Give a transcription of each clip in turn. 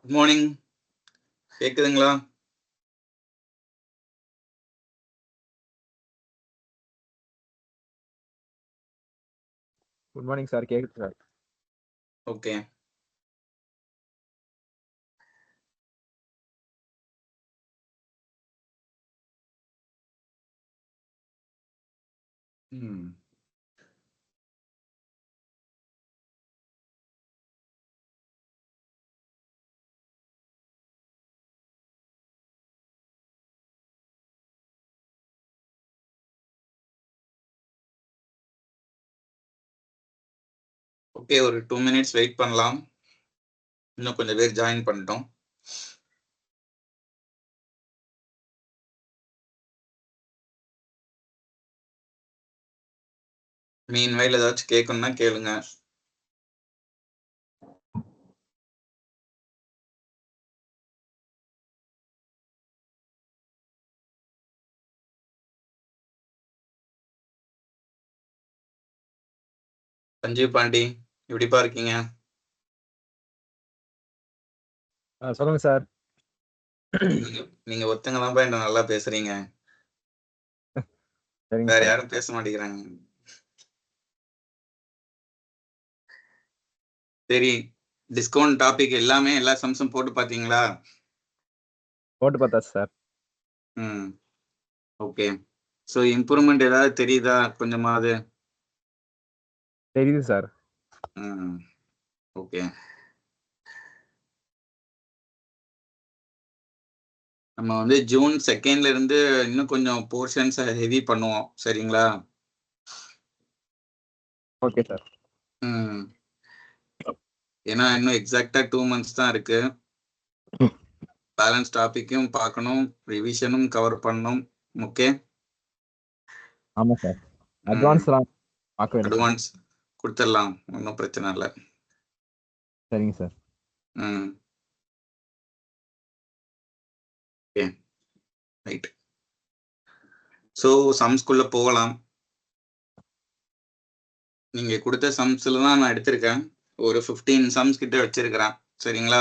Good morning. கேக்குதுங்களா? Good morning sir. கேக்குது sir. Okay. Okay, ஒரு 2 minutes வெயிட் பண்ணலாம். இன்னும் கொஞ்சம் பேர் ஜாயின் பண்ணிட்டோம். மீன்வைல் ஏதாச்சும் கேட்கணும்னா கேளுங்க. சஞ்சீவ் பாண்டி, எப்படிப்பா இருக்கீங்க? சொல்லுங்க சார். நீங்க ஒருத்தங்க தான்ப்பா என்ன நல்லா பேசுறீங்க. சரிங்க வேற சார். யாரும் பேச மாட்டேங்கிறாங்க. சரி, டிஸ்கவுண்ட் டாபிக் எல்லாமே எல்லா சம்ஸும் போட்டு பாத்தீங்களா? போட்டு பார்த்தாச்சு சார். ஓகே. ஸோ இம்ப்ரூவ்மெண்ட் ஏதாவது தெரியுதா கொஞ்சமாவது? தெரியுது சார். ஓகே. நம்ம வந்து ஜூன் 2nd இருந்து இன்னும் கொஞ்சம் போர்ஷன்ஸ் ஹெவி பண்ணுவோம். சரிங்களா? Okay sir. ஏன்னா இன்னும் எக்ஸாக்டா 2 months தான் இருக்கு. பேலன்ஸ் டாபிக்கும் பார்க்கணும், ரிவிஷனும் கவர் பண்ணணும். ஓகே. ஆமா சார். அட்வான்ஸ்லாம் பார்க்க வேண்டியது. அட்வான்ஸ் கொடுத்துடலாம், ஒன்றும் பிரச்சனை இல்லை. சரிங்க சார். Okay, right. ஸோ சம்ஸ்குள்ள போகலாம். நீங்க கொடுத்த சம்ஸ்ல தான் நான் எடுத்திருக்கேன். ஒரு 15 சம்ஸ் கிட்ட வச்சிருக்கிறேன். சரிங்களா?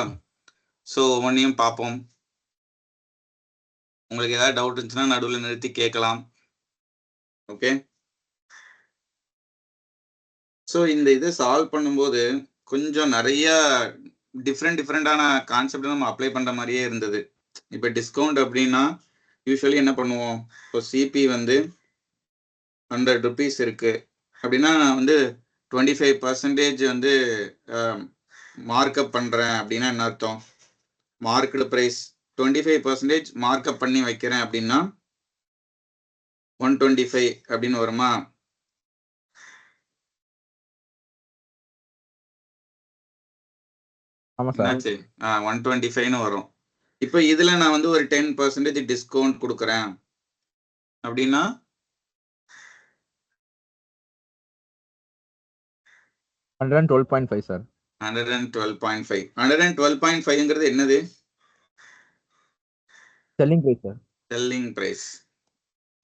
ஸோ ஒவ்வொன்றையும் பார்ப்போம். உங்களுக்கு ஏதாவது டவுட் இருந்துச்சுன்னா நடுவில் நிறுத்தி கேட்கலாம். ஓகே. ஸோ இந்த இதை சால்வ் பண்ணும்போது கொஞ்சம் நிறைய டிஃப்ரெண்டான கான்செப்ட் நம்ம அப்ளை பண்ற மாதிரியே இருந்தது. இப்போ டிஸ்கவுண்ட் அப்படின்னா யூஸ்வலி என்ன பண்ணுவோம்? இப்போ சிபி வந்து 100 rupees இருக்கு அப்படின்னா நான் வந்து 25% வந்து மார்க்அப் பண்றேன் அப்படின்னா என்ன அர்த்தம்? மார்க்கெட் பிரைஸ் 25% மார்க்அப் பண்ணி வைக்கிறேன் அப்படின்னா 125 அப்படின்னு வருமா? ஆமா சார். 125ன்னு வரும். இப்போ இதுல நான் வந்து ஒரு 10% டிஸ்கவுண்ட் கொடுக்குறேன் அப்படின்னா 112.5 சார். 112.5. 112.5ங்கிறது என்னது? Selling price sir. Selling price.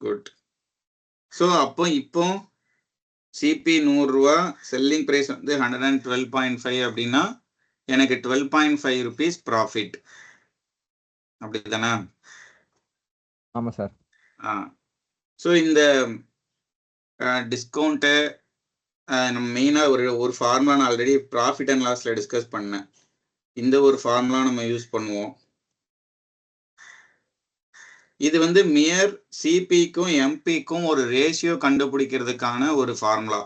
Good. So அப்போ இப்போ சிபி 100 ரூபா, செல்லிங் பிரைஸ் வந்து 112.5 அப்படின்னா எனக்கு 12.5 rupees ப்ராஃபிட். அப்படிதானே? ஆமா சார். ஸோ இந்த டிஸ்கவுண்ட்டை நம்ம மெயினாக ஒரு ஃபார்முலா நான் ஆல்ரெடி ப்ராஃபிட் அண்ட் லாஸில் டிஸ்கஸ் பண்ணேன். இந்த ஒரு ஃபார்முலா நம்ம யூஸ் பண்ணுவோம். இது வந்து மியர் சிபிக்கும் எம்பிக்கும் ஒரு ரேஷியோ கண்டுபிடிக்கிறதுக்கான ஒரு ஃபார்முலா.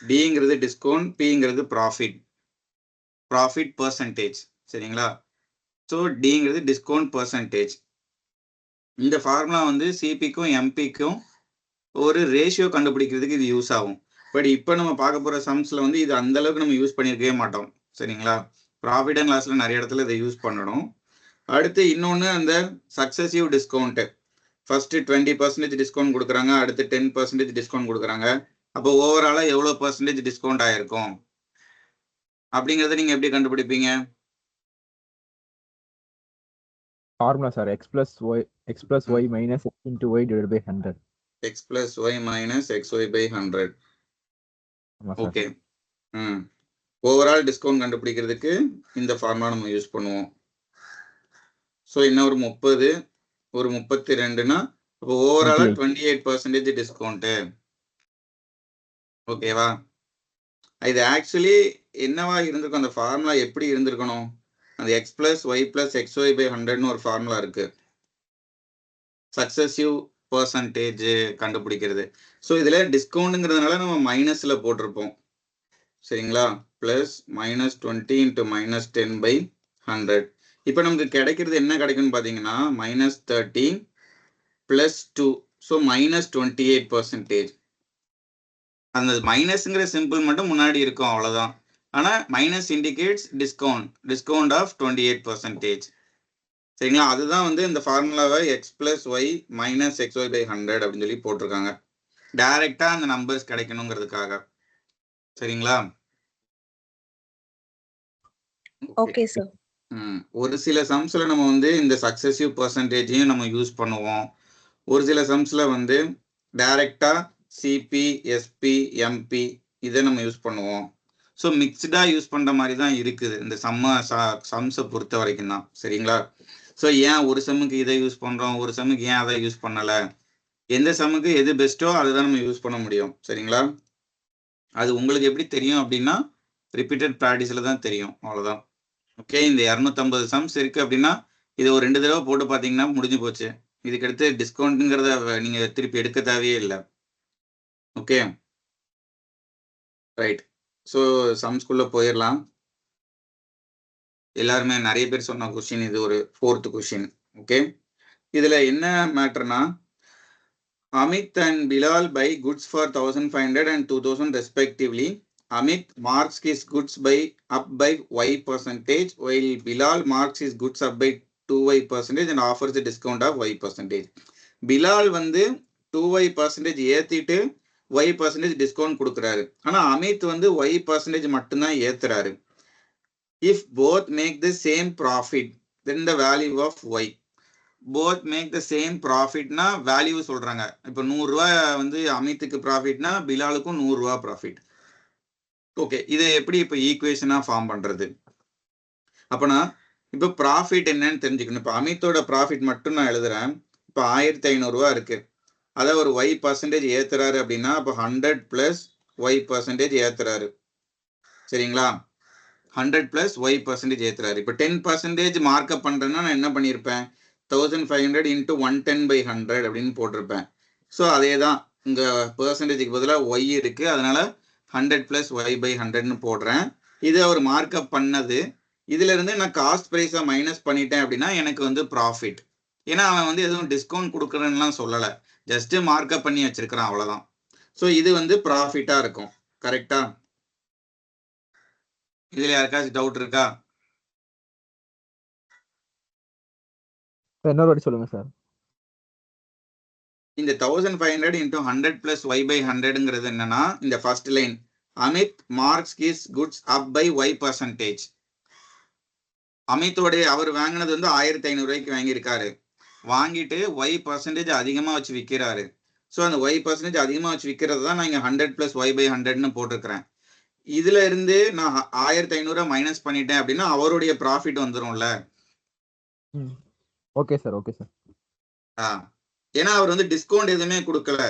டிங்கிறது டிஸ்கவுண்ட், பிங்கிறது ப்ராஃபிட் பர்சன்டேஜ். சரிங்களா? ஸோ டிங்கிறது டிஸ்கவுண்ட் பர்சன்டேஜ். இந்த ஃபார்முலா வந்து சிபிக்கும் எம்பிக்கும் ஒரு ரேஷியோ கண்டுபிடிக்கிறதுக்கு இது யூஸ் ஆகும். பட் இப்போ நம்ம பார்க்க போகிற சம்ஸில் வந்து இது அந்த அளவுக்கு நம்ம யூஸ் பண்ணியிருக்கவே மாட்டோம். சரிங்களா? ப்ராஃபிட் அண்ட் லாஸில் நிறைய இடத்துல இதை யூஸ் பண்ணணும். அடுத்து இன்னொன்று அந்த சக்சஸிவ் டிஸ்கவுண்ட்டு. ஃபர்ஸ்ட் 20% டிஸ்கவுண்ட் கொடுக்குறாங்க, அடுத்து 10% டிஸ்கவுண்ட் கொடுக்குறாங்க. அப்போ ஓவராலாக எவ்வளோ பர்சன்டேஜ் டிஸ்கவுண்ட் ஆயிருக்கும் அப்படிங்கிறத நீங்கள் எப்படி கண்டுபிடிப்பீங்க? Formula sir x plus y minus x into y divided by 100. x plus y minus xy by 100. Okay. Overall discount கண்டுபிடிக்கிறதுக்கு இந்த ஃபார்முலா நம்ம யூஸ் பண்ணுவோம். ஸோ இன்னும் ஒரு 30 ஒரு 32னா இப்போ ஓவராலா 28. 28% டிஸ்கவுண்ட். ஓகேவா? இது ஆக்சுவலி என்னவா இருந்திருக்கும், அந்த ஃபார்முலா எப்படி இருந்திருக்கணும்? அந்த x plus y plus xy by 100ன்னு ஒரு ஃபார்முலா இருக்கு, சக்சஸிவ் பர்சன்டேஜ் கண்டுபிடிக்கிறது. ஸோ இதுல டிஸ்கவுண்ட்ங்கிறதுனால நம்ம மைனஸ்ல போட்டிருப்போம். சரிங்களா? Plus -20 into -10 by 100. இப்போ நமக்கு கிடைக்கிறது என்ன கிடைக்கும்னு பார்த்தீங்கன்னா -30 plus 2, ஸோ -28%. அந்த மைனஸ்ங்கிற சிம்பிள் மட்டும் முன்னாடி இருக்கும், அவ்வளோதான். ஆனால் மைனஸ் இண்டிகேட்ஸ் டிஸ்கவுண்ட் ஆஃப் 28%. சரிங்களா? அதுதான் வந்து இந்த ஃபார்முலாவை X plus Y minus XY by 100 அப்படின்னு சொல்லி போட்டிருக்காங்க, டைரக்டா அந்த நம்பர்ஸ் கிடைக்கணுங்கிறதுக்காக. சரிங்களா? Okay sir. ஒரு சில சம்ஸ்ல நம்ம வந்து இந்த சக்சஸிவ் பர்சன்டேஜையும் நம்ம யூஸ் பண்ணுவோம். ஒரு சில சம்ஸ்ல வந்து டைரக்டா சிபி, எஸ்பி, எம்பி இதை நம்ம யூஸ் பண்ணுவோம். ஸோ மிக்ஸ்டா யூஸ் பண்ற மாதிரி தான் இருக்குது இந்த சம்ஸை பொறுத்த வரைக்கும் தான். சரிங்களா? ஸோ ஏன் ஒரு சம்முக்கு இதை யூஸ் பண்றோம், ஒரு சம்முக்கு ஏன் அதை யூஸ் பண்ணல, எந்த சம்முக்கு எது பெஸ்ட்டோ அதை தான் நம்ம யூஸ் பண்ண முடியும். சரிங்களா? அது உங்களுக்கு எப்படி தெரியும் அப்படின்னா ரிப்பீட்டட் ப்ராக்டிஸ்ல தான் தெரியும், அவ்வளோதான். ஓகே, இந்த 250 சம்ஸ் இருக்கு அப்படின்னா இதை ஒரு 2 தடவை போட்டு பார்த்தீங்கன்னா முடிஞ்சு போச்சு. இதுக்கடுத்து டிஸ்கவுண்ட்டுங்கிறத நீங்க திருப்பி எடுக்க தேவையே இல்லை. Okay, right. ஸோ சம்ஸ்குள்ள போயிடலாம். எல்லாருமே நிறைய பேர் சொன்ன கொஸ்டின் இது, ஒரு 4th கொஸ்டின். ஓகே, இதுல என்ன மேட்டர்னா, Amit and Bilal buy goods for 1500 and 2000 respectively. Amit marks his goods up by y%, while Bilal marks his goods up by 2y% and offers a discount of y%. Bilal வந்து 2y% ஏத்திட்டு y% discount கொடுக்குறாரு. ஆனா அமித் வந்து y% மட்டும்தான் ஏத்துறாரு. If both make the same profit, then the value of y. both make the same profitனா value சொல்றாங்க. இப்போ 100 ரூபாய் வந்து அமித்துக்கு ப்ராஃபிட்னா பிலாலுக்கும் 100 ரூபாய் ப்ராஃபிட். ஓகே, இதை எப்படி இப்போ ஈக்குவேஷனா ஃபார்ம் பண்றது? அப்பனா இப்போ ப்ராஃபிட் என்னன்னு தெரிஞ்சுக்கணும். இப்போ அமித்தோட ப்ராஃபிட் மட்டும் நான் எழுதுறேன். இப்போ 1500 ரூபாய் இருக்கு, அதை ஒரு y% ஏத்துறாரு அப்படின்னா அப்போ 100 plus y% ஏத்துறாரு. சரிங்களா? 100 plus y% ஏத்துறாரு. இப்போ 10% மார்க்அப் பண்றேன்னா நான் என்ன பண்ணியிருப்பேன், 1500 into 110 by 100 அப்படின்னு போட்டிருப்பேன். ஸோ அதே தான் இங்க பெர்சன்டேஜுக்கு பதிலாக ஒய் இருக்கு, அதனால 100 plus y by 100ன்னு போடுறேன். இது அவர் மார்க்அப் பண்ணது. இதுல இருந்து நான் காஸ்ட் பிரைஸை மைனஸ் பண்ணிட்டேன் அப்படின்னா எனக்கு வந்து ப்ராஃபிட். ஏன்னா அவன் வந்து எதுவும் டிஸ்கவுண்ட் கொடுக்குறேன்னுலாம் சொல்லலை, ஜஸ்ட் மார்க்அப் பண்ணி வச்சிருக்கிறான், அவ்வளோதான். ஸோ இது வந்து ப்ராஃபிட்டா இருக்கும். கரெக்டா? இதுல யாருக்காச்சும் டவுட் இருக்கா? இன்னொரு வாட்டி சொல்லுங்க சார். இந்த 1500 into 100 plus y by 100ங்கிறது என்னன்னா, இந்த first line Amit marks his goods up by y%. அமித்தோட அவர் வாங்கினது வந்து 1500 ரூபாய்க்கு வாங்கியிருக்காரு, வாங்கிட்டு y% அதிகமா வச்சு விற்கிறாரு. ஸோ அந்த y% அதிகமா வச்சு விற்கிறது தான் நான் இங்க 100 plus y by 100ன்னு போட்டிருக்கிறேன். இதுல இருந்து நான் 1500 மைனஸ் பண்ணிட்டேன் அப்படின்னா அவருடைய ப்ராஃபிட் வந்துரும்ல. Okay sir, okay sir. ஏன்னா அவர் வந்து டிஸ்கவுண்ட் எதுவுமே கொடுக்கல,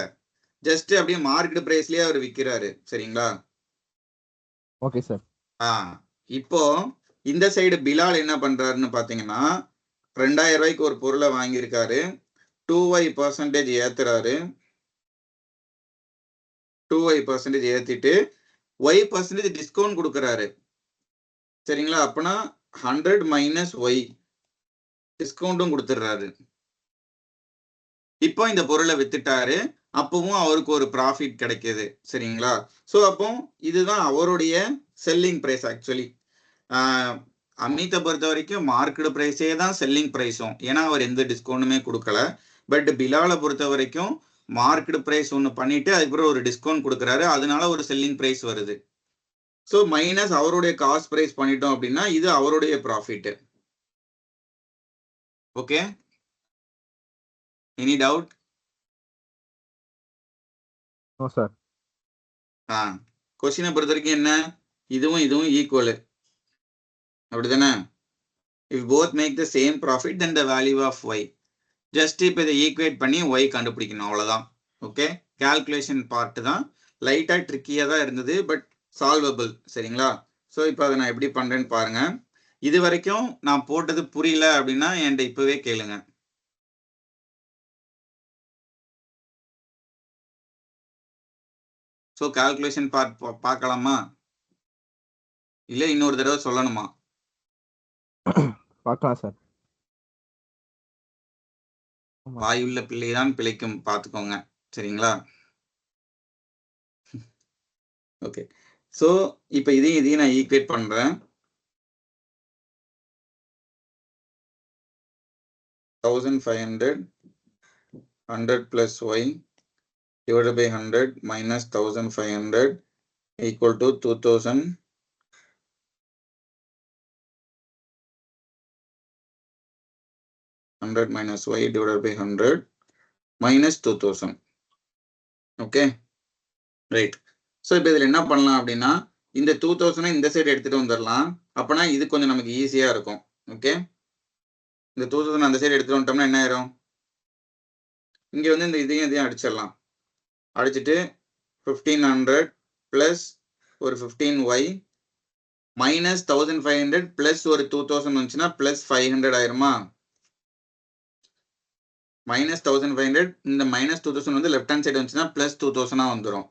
ஜஸ்ட் அப்படியே மார்க்கெட் பிரைஸ்லயே அவர் விற்கிறாரு. சரிங்களா? Okay sir. இப்போ இந்த சைடு பிலால் என்ன பண்றாருன்னு பாத்தீங்கன்னா 2000 ரூபாய்க்கு ஒரு பொருளை வாங்கியிருக்காரு, 2y% ஏத்துறாரு. 2y% ஏத்திட்டு y% டிஸ்கவுண்ட் கொடுக்கறாரு. சரிங்களா? அப்பனா 100 minus y டிஸ்கவுண்டும் கொடுத்துறாரு. இப்போ இந்த பொருளை வித்துட்டாரு, அப்பவும் அவருக்கு ஒரு ப்ராஃபிட் கிடைக்குது. சரிங்களா? ஸோ அப்போ இதுதான் அவருடைய செல்லிங் பிரைஸ். ஆக்சுவலி அமித்தை பொறுத்த வரைக்கும் மார்க்கெட் பிரைஸே தான் செல்லிங் பிரைஸும், ஏன்னா அவர் எந்த டிஸ்கவுண்டுமே கொடுக்கல. பட் பிலாலை பொறுத்த வரைக்கும் மார்க்கெட் பிரைஸ் ஒன்று பண்ணிட்டு அதுக்கப்புறம் ஒரு டிஸ்கவுண்ட் கொடுக்குறாரு, அதனால ஒரு செல்லிங் பிரைஸ் வருது. ஸோ மைனஸ் அவருடைய காஸ்ட் பிரைஸ் பண்ணிட்டோம் அப்படின்னா இது அவருடைய profit. Okay, any doubt? No sir. கொஸ்டினை பொறுத்த வரைக்கும் என்ன, இதுவும் இதுவும் ஈக்குவல், அப்படிதானே? if both make the same profit then the value of y. Just இப்போ இதை ஈக்குவேட் பண்ணி y கண்டுபிடிக்கணும், அவ்வளோதான். ஓகே, கால்குலேஷன் பார்ட் தான் லைட்டாக ட்ரிக்கியாக தான் இருந்தது, பட் சால்வபிள். சரிங்களா? ஸோ இப்போ அதை நான் எப்படி பண்ணுறேன்னு பாருங்க. இது வரைக்கும் நான் போட்டது புரியல அப்படின்னா என்கிட்ட இப்போவே கேளுங்க. ஸோ கால்குலேஷன் பார்ட் பார்க்கலாமா, இல்லை இன்னொரு தடவை சொல்லணுமா? பார்க்கலாம் சார். வாயுள்ள பிள்ளைதான் பிழைக்கும், பார்த்துக்கோங்க. சரிங்களா? ஓகே, ஸோ இப்போ இதையும் நான் ஈக்குவேட் பண்ணுறேன். 1500 100 plus y divided by 100 minus 1500 equal to 2000 100 minus y divided by 100 minus 2000. Okay, right. So இப்போ இதில் என்ன பண்ணலாம் அப்படின்னா இந்த 2000 இந்த சைடு எடுத்துகிட்டு வந்துடலாம். அப்போனா இது கொஞ்சம் நமக்கு ஈஸியாக இருக்கும். ஓகே, இந்த 2000 அந்த சைடு எடுத்துகிட்டு வந்துட்டோம்னா என்ன ஆயிரும், இங்கே வந்து இந்த இதையும் அடிச்சிடலாம். அடிச்சுட்டு 1500 ப்ளஸ் ஒரு 15y மைனஸ் 1500 ப்ளஸ் ஒரு 2000 வந்துச்சுன்னா ப்ளஸ் 500 ஆயிருமா? மைனஸ் 1500 இந்த மைனஸ் 2000 வந்து லெஃப்ட் ஹேண்ட் சைடு வந்துச்சுன்னா ப்ளஸ் 2000 வந்துடும்.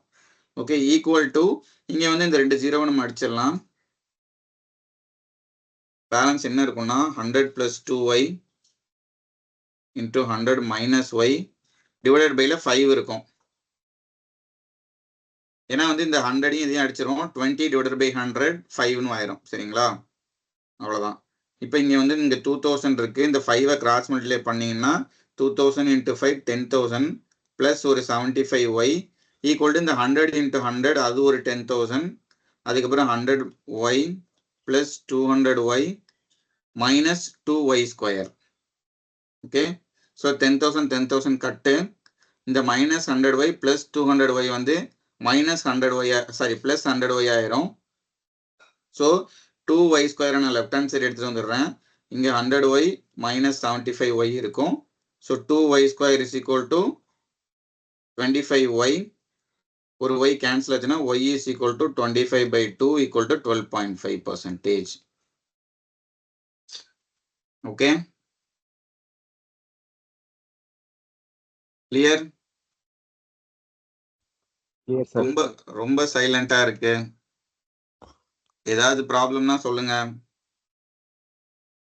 ஓகே, ஈக்குவல் டு இங்கே வந்து இந்த 2 0 நம்ம அடிச்சிடலாம். பேலன்ஸ் என்ன இருக்கும்னா 100 + 2y into 100 minus y divided பைல 5 இருக்கும். ஏன்னா வந்து இந்த 100 இதையும் அடிச்சிடும். 20 டிவைடட் பை 100 5ன்னு ஆயிரும். சரிங்களா? அவ்வளோதான். இப்போ இங்கே வந்து இங்கே 2000 இருக்கு. இந்த 5 கிராஸ் மல்டிப்ளை பண்ணீங்கன்னா 2000 × 5 10,000 ப்ளஸ் ஒரு 75y ஈக்குவல் டு இந்த 100 × 100 அது ஒரு 10,000. அதுக்கப்புறம் 100y plus 200y minus 2y². Okay, so 10,000 கட்டு. இந்த மைனஸ் 100y ப்ளஸ் 200y வந்து மைனஸ் 100y ப்ளஸ் 100y ஆயிரும். ஸோ 2y² நான் லெஃப்ட் ஹேண்ட் சைடு எடுத்துகிட்டு வந்துடுறேன். இங்கே 100y மைனஸ் 75y இருக்கும். So 2y² is equal to 25y. ஒரு y கேன்சல் ஆச்சுன்னா y is equal to 25/2 equal to 12.5%. Okay, clear? ரொம்ப ரொம்ப சைலண்டா இருக்கு. ஏதாவது ப்ராப்ளம்னா சொல்லுங்க.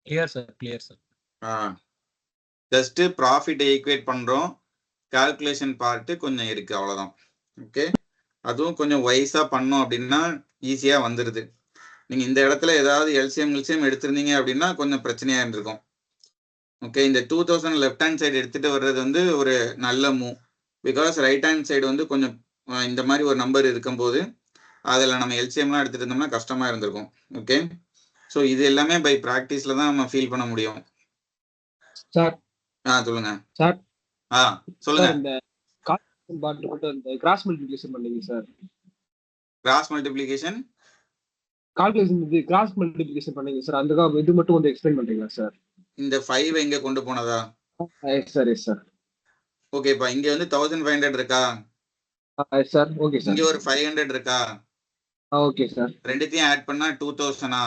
Clear sir, clear sir. Just profit equate பண்றோம். கால்குலேஷன் பார்ட் கொஞ்சம் இருக்கு, அவ்வளவுதான். ஓகே, அதுவும் கொஞ்சம் வைஸா பண்ணோம் அப்படின்னா ஈஸியா வந்துருது. நீங்க இந்த இடத்துல ஏதாவது எல்சிஎம் எடுத்திருந்தீங்க அப்படின்னா கொஞ்சம் பிரச்சனையா இருந்திருக்கும். ஓகே, இந்த 2000 லெஃப்ட் ஹேண்ட் சைடு எடுத்துட்டு வர்றது வந்து ஒரு நல்ல move. Because right hand side வந்து கொஞ்சம் இந்த மாதிரி ஒரு நம்பர் இருக்கும்போது அதில் நம்ம எல்சிஎம்லாம் எடுத்துட்டு இருந்தோம்னா கஷ்டமா இருந்திருக்கும். ஓகே, ஸோ இது எல்லாமே பை ப்ராக்டிஸ்ல தான் நம்ம ஃபீல் பண்ண முடியும். சார் சொல்லுங்க சார். சொல்லுங்க. இந்த கால்குலேஷன் பார்ட் மட்டும் இந்த கிராஸ் மல்டிப்ளிகேஷன் பண்ணீங்க sir. Cross multiplication cross multiplication பண்ணீங்க சார். அந்த இது மட்டும் கொஞ்சம் எக்ஸ்பிளைன் பண்றீங்களா சார்? இந்த 5 எங்க கொண்டு போனதா? Yes sir, yes sir. ஓகேப்பா, இங்க வந்து 1500 இருக்கா? Yes sir. Okay sir. இங்க ஒரு 500 இருக்கா? Okay sir. ரெண்டுத்தையும் ஆட் பண்ணா 2000.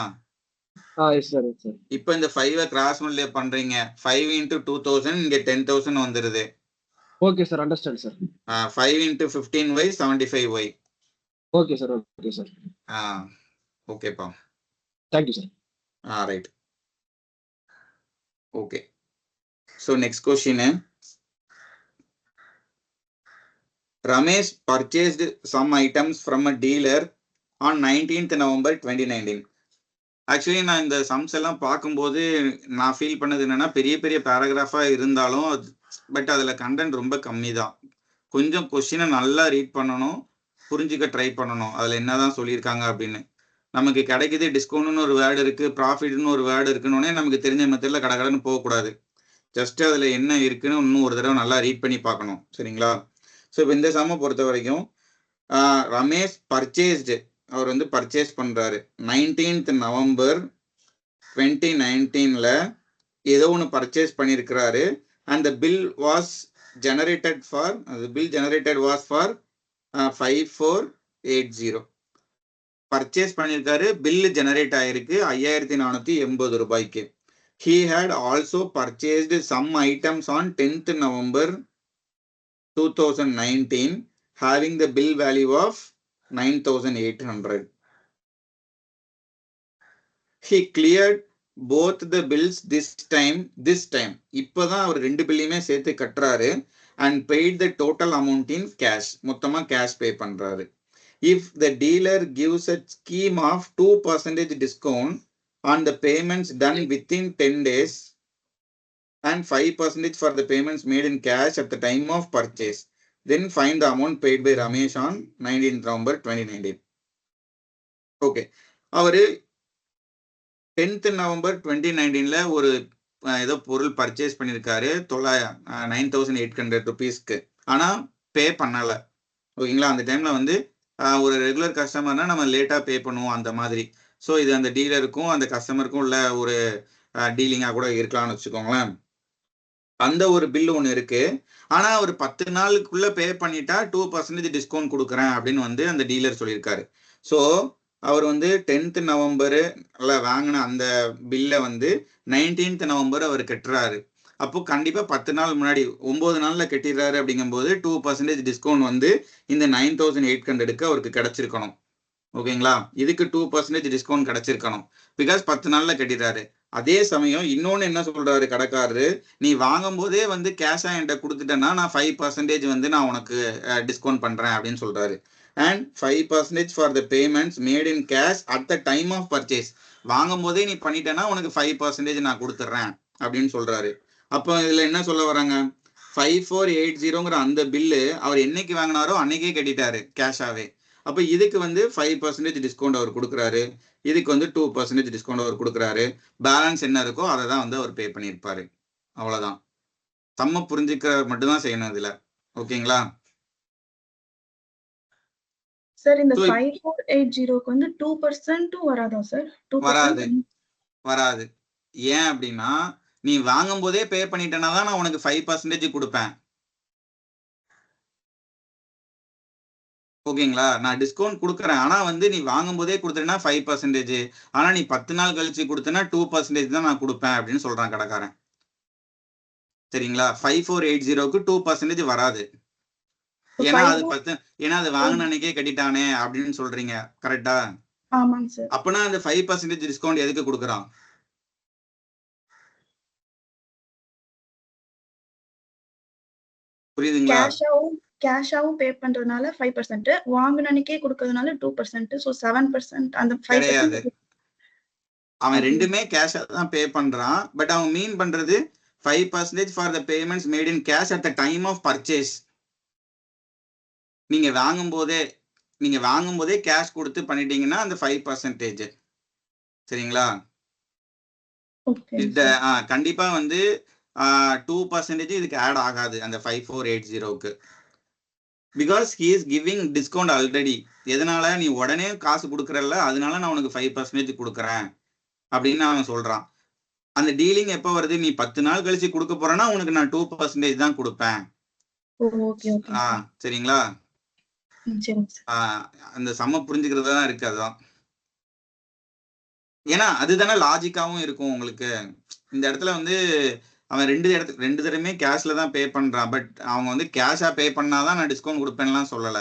Yes sir, yes sir. இப்போ இந்த 5 கிராஸ் மல்டிப்ளை பண்றீங்க. 5 × 2000 இங்க 10,000 வந்துருது. Okay sir, understand sir. 5 × 15y 75y. Okay sir, okay sir. ஓகேப்பா, thank you sir. Right. Okay, so next question. Ramesh purchased some items from a dealer on 19th November 2019. Actually நான் இந்த sums எல்லாம் பார்க்கும்போது நான் feel பண்ணது என்னன்னா பெரிய பெரிய பேராகிராஃபாக இருந்தாலும் பட் அதில் கண்டென்ட் ரொம்ப கம்மி தான். கொஞ்சம் கொஸ்டினை நல்லா ரீட் பண்ணணும், புரிஞ்சுக்க ட்ரை பண்ணணும் அதில் என்னதான் சொல்லியிருக்காங்க அப்படின்னு. நமக்கு கிடைக்குது டிஸ்கவுண்ட்னு ஒரு வேர்டு இருக்குது, ப்ராஃபிட்னு ஒரு வேர்டு இருக்குன்னொடனே நமக்கு தெரிஞ்ச மெத்தடில் கடகடன்னு போகக்கூடாது. ஜஸ்ட் அதில் என்ன இருக்குன்னு இன்னும் ஒரு தடவை நல்லா ரீட் பண்ணி பார்க்கணும். சரிங்களா? ஸோ இப்போ இந்த சம்மை பொறுத்த வரைக்கும் ரமேஷ் பர்ச்சேஸ்டு, அவர் வந்து பர்ச்சேஸ் பண்ணுறாரு 19th November 2019ல ஏதோ ஒன்று பர்ச்சேஸ் பண்ணியிருக்கிறாரு. And the bill was generated for 5480. Purchase பண்ணியிருக்காரு, பில்லு ஜெனரேட் ஆயிருக்கு 5480 ரூபாய்க்கு. He had also purchased some items on 10th November 2019 having the bill value of 9800. He cleared both the bills this time. இப்பதான் அவர் ரெண்டு பில்லையுமே சேர்த்து கட்டுறாரு and paid the total amount in cash. மொத்தமா cash pay பண்றாரு. If the dealer gives a scheme of 2% discount on the payments done within 10 days and 5% for the payments made in cash at the time of purchase, then find the amount paid by Ramesh on 19th November 2019. Okay. அவரு 10th November 2019ல ஒரு ஏதோ பொருள் purchase பண்ணியிருக்காரு 9800 ருபீஸ்க்கு. ஆனா பே பண்ணல. ஓகேங்களா? அந்த டைம்ல வந்து ஒரு ரெகுலர் கஸ்டமர்னா நம்ம லேட்டா பே பண்ணுவோம் அந்த மாதிரி. ஸோ இது அந்த டீலருக்கும் அந்த கஸ்டமருக்கும் உள்ள ஒரு டீலிங்கா கூட இருக்கலாம்னு வச்சுக்கோங்களேன். அந்த ஒரு பில் ஒன்று இருக்கு. ஆனா ஒரு 10 நாளுக்குள்ள பே பண்ணிட்டா 2% டிஸ்கவுண்ட் கொடுக்குறேன் அப்படின்னு வந்து அந்த டீலர் சொல்லியிருக்காரு. ஸோ அவர் வந்து 10th நவம்பர்ல வாங்கின அந்த பில்லை வந்து 19th நவம்பர் அவர் கட்டுறாரு. அப்போ கண்டிப்பா 10 நாள் முன்னாடி 9 நாள்ல கட்டிடுறாரு. அப்படிங்கும்போது 2% டிஸ்கவுண்ட் வந்து இந்த 9800க்கு அவருக்கு கிடைச்சிருக்கணும். ஓகேங்களா? இதுக்கு 2% டிஸ்கவுண்ட் கிடைச்சிருக்கணும். பிகாஸ் 10 நாள்ல கட்டிடுறாரு. அதே சமயம் இன்னொன்னு என்ன சொல்றாரு கடைக்காரரு, நீ வாங்கும் போதே வந்து கேஷா என்கிட்ட கொடுத்துட்டேன்னா நான் 5% வந்து நான் உனக்கு டிஸ்கவுண்ட் பண்றேன் அப்படின்னு சொல்றாரு. and 5% for the payments made in cash at the time of purchase. வாங்கும் போதே நீ பண்ணிட்டேன்னா உனக்கு 5% நான் கொடுத்துட்றேன் அப்படின்னு சொல்றாரு. அப்போ இதுல என்ன சொல்ல வராங்க, 5480ங்கிற அந்த பில்லு அவர் என்னைக்கு வாங்கினாரோ அன்னைக்கே கட்டிட்டாரு கேஷாவே. அப்போ இதுக்கு வந்து 5% டிஸ்கவுண்ட் அவர் கொடுக்குறாரு, இதுக்கு வந்து 2% டிஸ்கவுண்ட் அவர் கொடுக்குறாரு. பேலன்ஸ் என்ன இருக்கோ அதை தான் வந்து அவர் பே பண்ணியிருப்பாரு. அவ்வளவுதான். சம்ம புரிஞ்சுக்க மட்டும்தான் செய்யணும் இதுல. ஓகேங்களா? சார் இந்த 5480க்கு வந்து 2% வராதா சார்? வராது. ஏன் அப்படின்னா நீ வாங்கும் போதே பே பண்ணிட்டேன்னா தான் நான் உனக்கு 5% கொடுப்பேன். ஓகேங்களா? நான் டிஸ்கவுண்ட் கொடுக்குறேன். ஆனா வந்து நீ வாங்கும் போதே கொடுத்தேன்னா 5%, ஆனா நீ 10 நாள் கழிச்சு கொடுத்தனா 2% தான் நான் கொடுப்பேன் அப்படின்னு சொல்றான் கடைக்காரன். சரிங்களா? 5480க்கு 2% வராது. ஏன்னா அது வாங்கின அன்னைக்கே கட்டிட்டானே அப்படின்னு சொல்றீங்க. கரெக்டா? ஆமாங்க சார். அப்பனா அந்த 5% டிஸ்கவுண்ட் எதுக்கு கொடுக்குறான்? புரியுதுங்களா? கேஷாவும் பே பண்றதுனால 5%, வாங்கின அன்னைக்கே கொடுக்கறதுனால 2%, சோ 7% அந்த 5%. அவன் ரெண்டுமே கேஷா தான் பே பண்றான். பட் அவன் மீன் பண்றது 5% for the payments made in cash at the time of purchase. நீங்க வாங்கும் போதே கேஷ் கொடுத்து பண்ணிட்டீங்கன்னா அந்த 5%. சரிங்களா? கண்டிப்பா வந்து 2% இதுக்கு ஆட் ஆகாது அந்த 5480க்கு. Because he is giving discount already. எதனால நீ உடனே காசு கொடுக்கறல்ல, அதனால நான் உனக்கு 5% கொடுக்குறேன் அப்படின்னு அவன் சொல்றான். அந்த டீலிங் எப்ப வருது, நீ 10 நாள் கழிச்சு கொடுக்க போறேன்னா உனக்கு நான் 2% தான் கொடுப்பேன். சரிங்களா? அந்த சம புரிஞ்சுக்கிறதா தான் இருக்கு. அதுதான். ஏன்னா அதுதானே லாஜிக்காவும் இருக்கும் உங்களுக்கு. இந்த இடத்துல வந்து அவன் ரெண்டு தடவையுமே கேஷ்ல தான் பே பண்றான். பட் அவங்க வந்து கேஷா பே பண்ணாதான் நான் டிஸ்கவுண்ட் கொடுப்பேன்லாம் சொல்லல.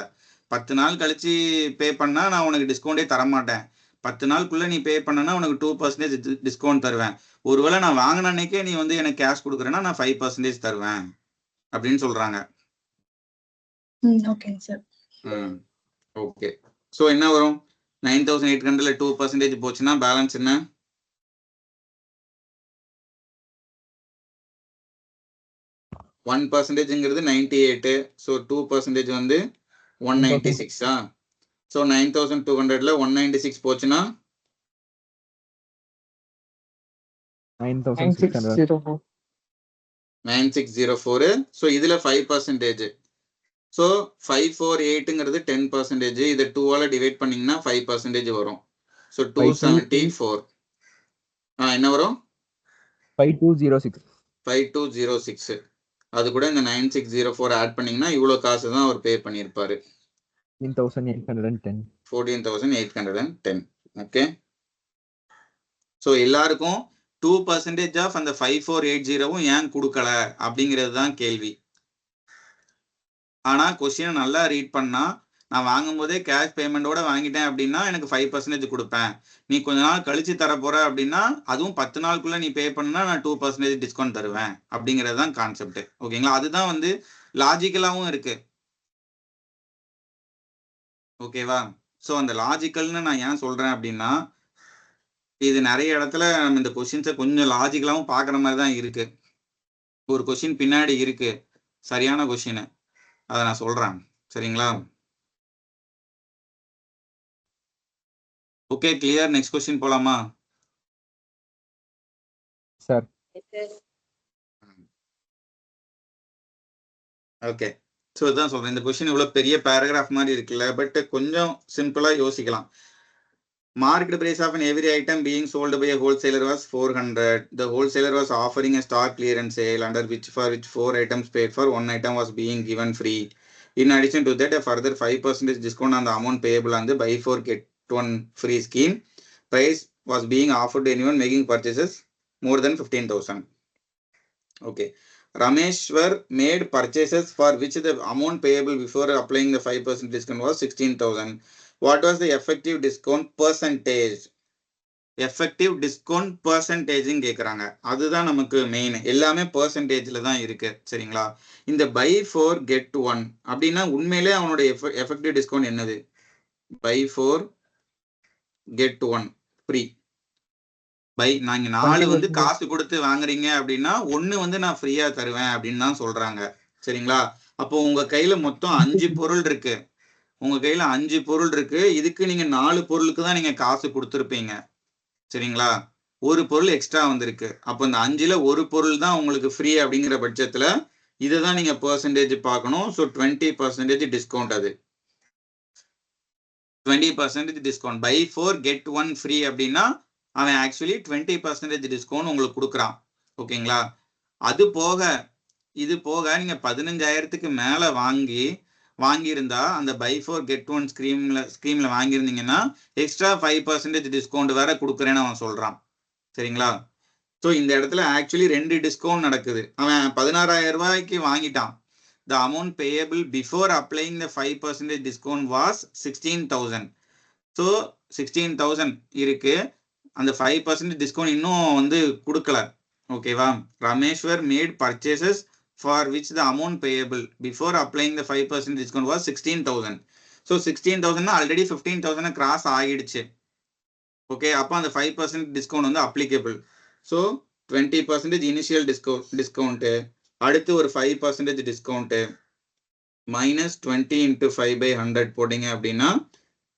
10 நாள் கழிச்சு பே பண்ணா நான் உனக்கு டிஸ்கவுண்டே தர மாட்டேன். 10 நாளுக்குள்ள நீ பே பண்ணனா உனக்கு 2% டிஸ்கவுண்ட் தருவேன். ஒருவேளை நான் வாங்கின அன்னைக்கே நீ வந்து எனக்கு கேஷ் கொடுக்குறேன்னா நான் 5% தருவேன் அப்படின்னு சொல்றாங்க. Okay sir. ஓகே. சோ என்ன வரும்? 9800ல 2% போச்சுன்னா பேலன்ஸ் என்ன? 1%ங்கிறது 98. ஸோ 2% வந்து 196. ஸோ 9200ல 196 போச்சுன்னா 9604. ஸோ இதுல 5%. ஸோ 548ங்கிறது 10%. இதை 2ஆல டிவைட் பண்ணீங்கன்னா 5% வரும். ஸோ 274. என்ன வரும்? 5206. 5206. அது கூட இந்த 9604 ஆட் பண்ணீங்கன்னா இவ்வளவு காசு தான் அவர் பே பண்ணியிருப்பாரு. 14,810. 14,810. ஓகே. ஸோ எல்லாருக்கும் 2% ஆஃப் அந்த 5480 ஏன் கொடுக்கல அப்படிங்கிறது தான் கேள்வி. ஆனா கொஸ்டினை நல்லா ரீட் பண்ணா, நான் வாங்கும் போதே கேஷ் பேமெண்டோட வாங்கிட்டேன் அப்படின்னா எனக்கு 5% கொடுப்பேன். நீ கொஞ்ச நாள் கழிச்சு தர போற அப்படின்னா அதுவும் 10 நாளுக்குள்ள நீ பே பண்ணா நான் 2% டிஸ்கவுண்ட் தருவேன் அப்படிங்கிறது தான் கான்செப்ட். ஓகேங்களா? அதுதான் வந்து லாஜிக்கலாவும் இருக்கு. ஓகேவா? ஸோ அந்த லாஜிக்கல்னு நான் ஏன் சொல்றேன் அப்படின்னா, இது நிறைய இடத்துல நம்ம இந்த கொஸ்டின்ஸை கொஞ்சம் லாஜிக்கலாவும் பார்க்குற மாதிரி தான் இருக்கு. ஒரு கொஸ்டின் பின்னாடி இருக்கு சரியான கொஸ்டின், அதை நான் சொல்றேன். சரிங்களா? Okay, clear. நெக்ஸ்ட் கொஸ்டின் போலாமா? Sir okay. ஸோ இதுதான் சொல்றேன். இந்த கொஸ்டின் இவ்வளவு பெரிய பேராகிராஃப் மாதிரி இருக்குல்ல, பட் கொஞ்சம் சிம்பிளா யோசிக்கலாம். Market price of an every item being sold by a wholesaler was 400. The wholesaler was offering a stock clearance sale under which 4 items paid for, 1 item was being given free. In addition to that, a further 5% discount on the amount payable on the buy 4 get 1 free scheme. Price was being offered to anyone making purchases more than 15,000. Okay. Rameshwar made purchases for which the amount payable before applying the 5% discount was 16,000. What was the effective discount percentage? Effective discount percentage கேக்குறாங்க. அதுதான் நமக்கு main. எல்லாமே பெர்சன்டேஜ்ல தான் இருக்கு. சரிங்களா? இந்த buy 4 get 1 அப்படின்னா உண்மையிலே அவனோட effective discount என்னது? buy 4 get 1 free. நாங்க 4 வந்து காசு கொடுத்து வாங்குறீங்க அப்படின்னா 1 வந்து நான் ஃப்ரீயா தருவேன் அப்படின்னு தான் சொல்றாங்க. சரிங்களா? அப்போ உங்க கையில மொத்தம் 5 பொருள் இருக்கு. உங்க கையில 5 பொருள் இருக்கு. இதுக்கு நீங்க 4 பொருளுக்கு தான் நீங்க காசு கொடுத்துருப்பீங்க. சரிங்களா? ஒரு பொருள் எக்ஸ்ட்ரா வந்திருக்கு. அப்போ இந்த 5ல ஒரு பொருள் தான் உங்களுக்கு ஃப்ரீ அப்படிங்கிற பட்சத்துல இதை தான் நீங்க பெர்சன்டேஜ் பார்க்கணும். So 20% discount. அது 20% டிஸ்கவுண்ட். buy 4 get 1 ஃப்ரீ அப்படின்னா அவன் ஆக்சுவலி 20% டிஸ்கவுண்ட் உங்களுக்கு கொடுக்குறான். ஓகேங்களா? அது போக இது போக நீங்க 15,000க்கு மேல வாங்கியிருந்தா அந்த buy 4 get 1 ஸ்கீம்ல வாங்கியிருந்தீங்கன்னா எக்ஸ்ட்ரா 5% டிஸ்கவுண்ட் வேற கொடுக்குறேன்னு அவன் சொல்றான். சரிங்களா? ஸோ இந்த இடத்துல ஆக்சுவலி 2 டிஸ்கவுண்ட் நடக்குது. அவன் 16,000 ரூபாய்க்கு வாங்கிட்டான். The amount payable before applying the 5% discount was 16,000. So 16,000 இருக்கு. அந்த 5% டிஸ்கவுண்ட் இன்னும் வந்து கொடுக்கல. ஓகேவா? Rameshwar made purchases for which the amount payable before applying the 5% discount was 16,000. So 16,000 already 15,000 cross ஆகிடுச்சு. ஓகே, அப்போ அந்த 5% டிஸ்கவுண்ட் வந்து அப்ளிகபிள். ஸோ 20% இனிஷியல் டிஸ்கவுண்ட், அடுத்து ஒரு 5% டிஸ்கவுண்ட் மைனஸ் 20 × 5/100 போட்டீங்க அப்படின்னா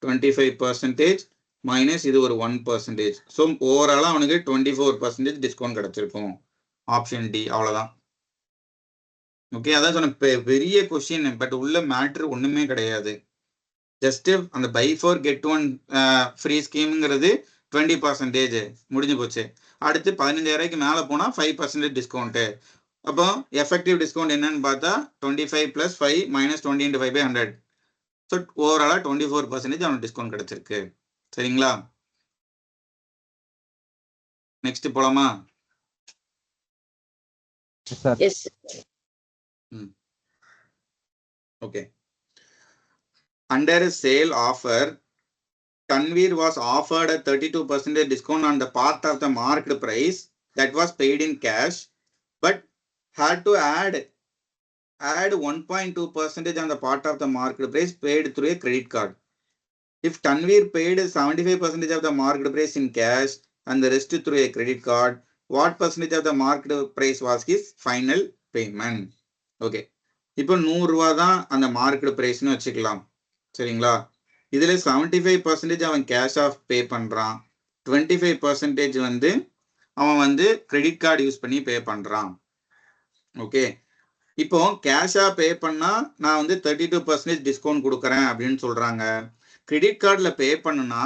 25% மைனஸ் இது ஒரு 1%. ஸோ ஓவராலாக அவனுக்கு 24% டிஸ்கவுண்ட் கிடைச்சிருக்கும். Option D. அவ்வளோதான். ஓகே, அதான் சொன்ன பெரிய கொஸ்டின், பட் உள்ள மேட்ரு ஒண்ணுமே கிடையாது. ஜஸ்ட் அந்த buy 4 get 1 ஃப்ரீ ஸ்கீம்ங்கிறது 20% முடிஞ்சு போச்சு. அடுத்து 15,000க்கு மேல போனா 5% டிஸ்கவுண்ட். அப்போ எஃபெக்டிவ் டிஸ்கவுண்ட் என்னன்னு பார்த்தா 25 + 5 - 20 × 5/100. ஸோ ஓவராலா 24% அவனுக்கு டிஸ்கவுண்ட் கிடைச்சிருக்கு. சரிங்களா? நெக்ஸ்ட் போலாமா? Sir Okay. Under a sale offer, Tanveer was offered a 32% discount on the part of the market price that was paid in cash, but had to add 1.2% on the part of the market price paid through a credit card. If Tanveer paid 75% of the market price in cash and the rest through a credit card, what percentage of the market price was his final payment? Okay. இப்போ 100 ரூபா தான் அந்த market பிரைஸ்னு வச்சுக்கலாம். சரிங்களா? இதுல 75% அவன் cash of pay பண்றான். 25% வந்து அவன் வந்து கிரெடிட் கார்டு யூஸ் பண்ணி பே பண்றான். ஓகே, இப்போ கேஷா பே பண்ணா நான் வந்து 32% டிஸ்கவுண்ட் கொடுக்குறேன் அப்படின்னு சொல்றாங்க. கிரெடிட் கார்டில் பே பண்ணுனா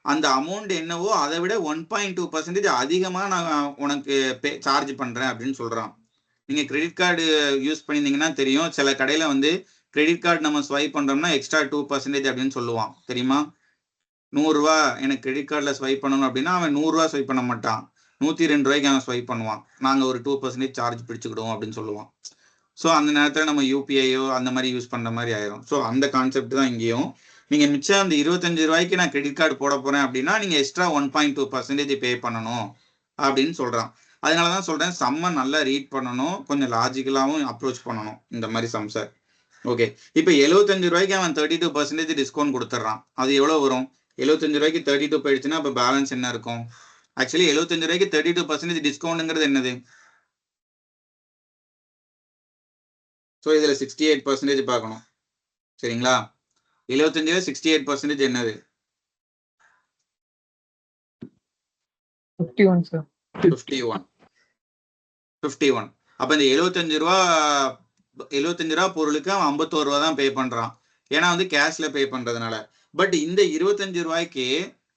அந்த அமௌண்ட் என்னவோ அதை விட 1.2% அதிகமாக நான் உனக்கு சார்ஜ் பண்ணுறேன் அப்படின்னு சொல்கிறான். நீங்கள் கிரெடிட் கார்டு யூஸ் பண்ணியிருந்தீங்கன்னா தெரியும், சில கடையில் வந்து கிரெடிட் கார்டு நம்ம ஸ்வைப் பண்ணுறோம்னா எக்ஸ்ட்ரா 2% அப்படின்னு சொல்லுவான், தெரியுமா? 100 ரூபா எனக்கு கிரெடிட் கார்டில் ஸ்வைப் பண்ணணும் அப்படின்னா அவன் 100 ரூபா ஸ்வைப் பண்ண மாட்டான், 102 ரூபாய்க்கு அவன் ஸ்வைப் பண்ணுவான். நாங்கள் ஒரு 2% சார்ஜ் பிடிச்சிக்கிடுவோம் அப்படின்னு சொல்லுவான். ஸோ அந்த நேரத்தில் நம்ம யூபிஐயோ அந்த மாதிரி யூஸ் பண்ணுற மாதிரி ஆயிரும். ஸோ அந்த கான்செப்ட் தான் இங்கேயும். நீங்கள் மிச்சம் அந்த 25 ரூபாய்க்கு நான் கிரெடிட் கார்டு போட போகிறேன் அப்படின்னா நீங்கள் எக்ஸ்ட்ரா 1.2% பே பண்ணணும் அப்படின்னு சொல்கிறான். அதனால தான் சொல்கிறேன், சம்மை நல்லா ரீட் பண்ணணும், கொஞ்சம் லாஜிக்கலாகவும் அப்ரோச் பண்ணணும் இந்த மாதிரி சம்ஸை. ஓகே, இப்போ 75 ரூபாய்க்கு அவன் 32% டிஸ்கவுண்ட் கொடுத்துட்றான். அது எவ்வளோ வரும்? 75 ரூபாய்க்கு 32 போயிடுச்சுன்னா இப்போ பேலன்ஸ் என்ன இருக்கும்? ஆக்சுவலி 75 ரூபாய்க்கு 32% டிஸ்கவுண்ட்ங்கிறது என்னது? ஸோ இதில் 68% பார்க்கணும், சரிங்களா? 75ல 68% என்னது? 51 சார். 51. அப்போ இந்த 75 ரூபா பொருளுக்கு அவன் 51 ரூபா தான் பே பண்ணுறான், ஏன்னா வந்து கேஷ்ல பே பண்ணுறதுனால. பட் இந்த 25 ரூபாய்க்கு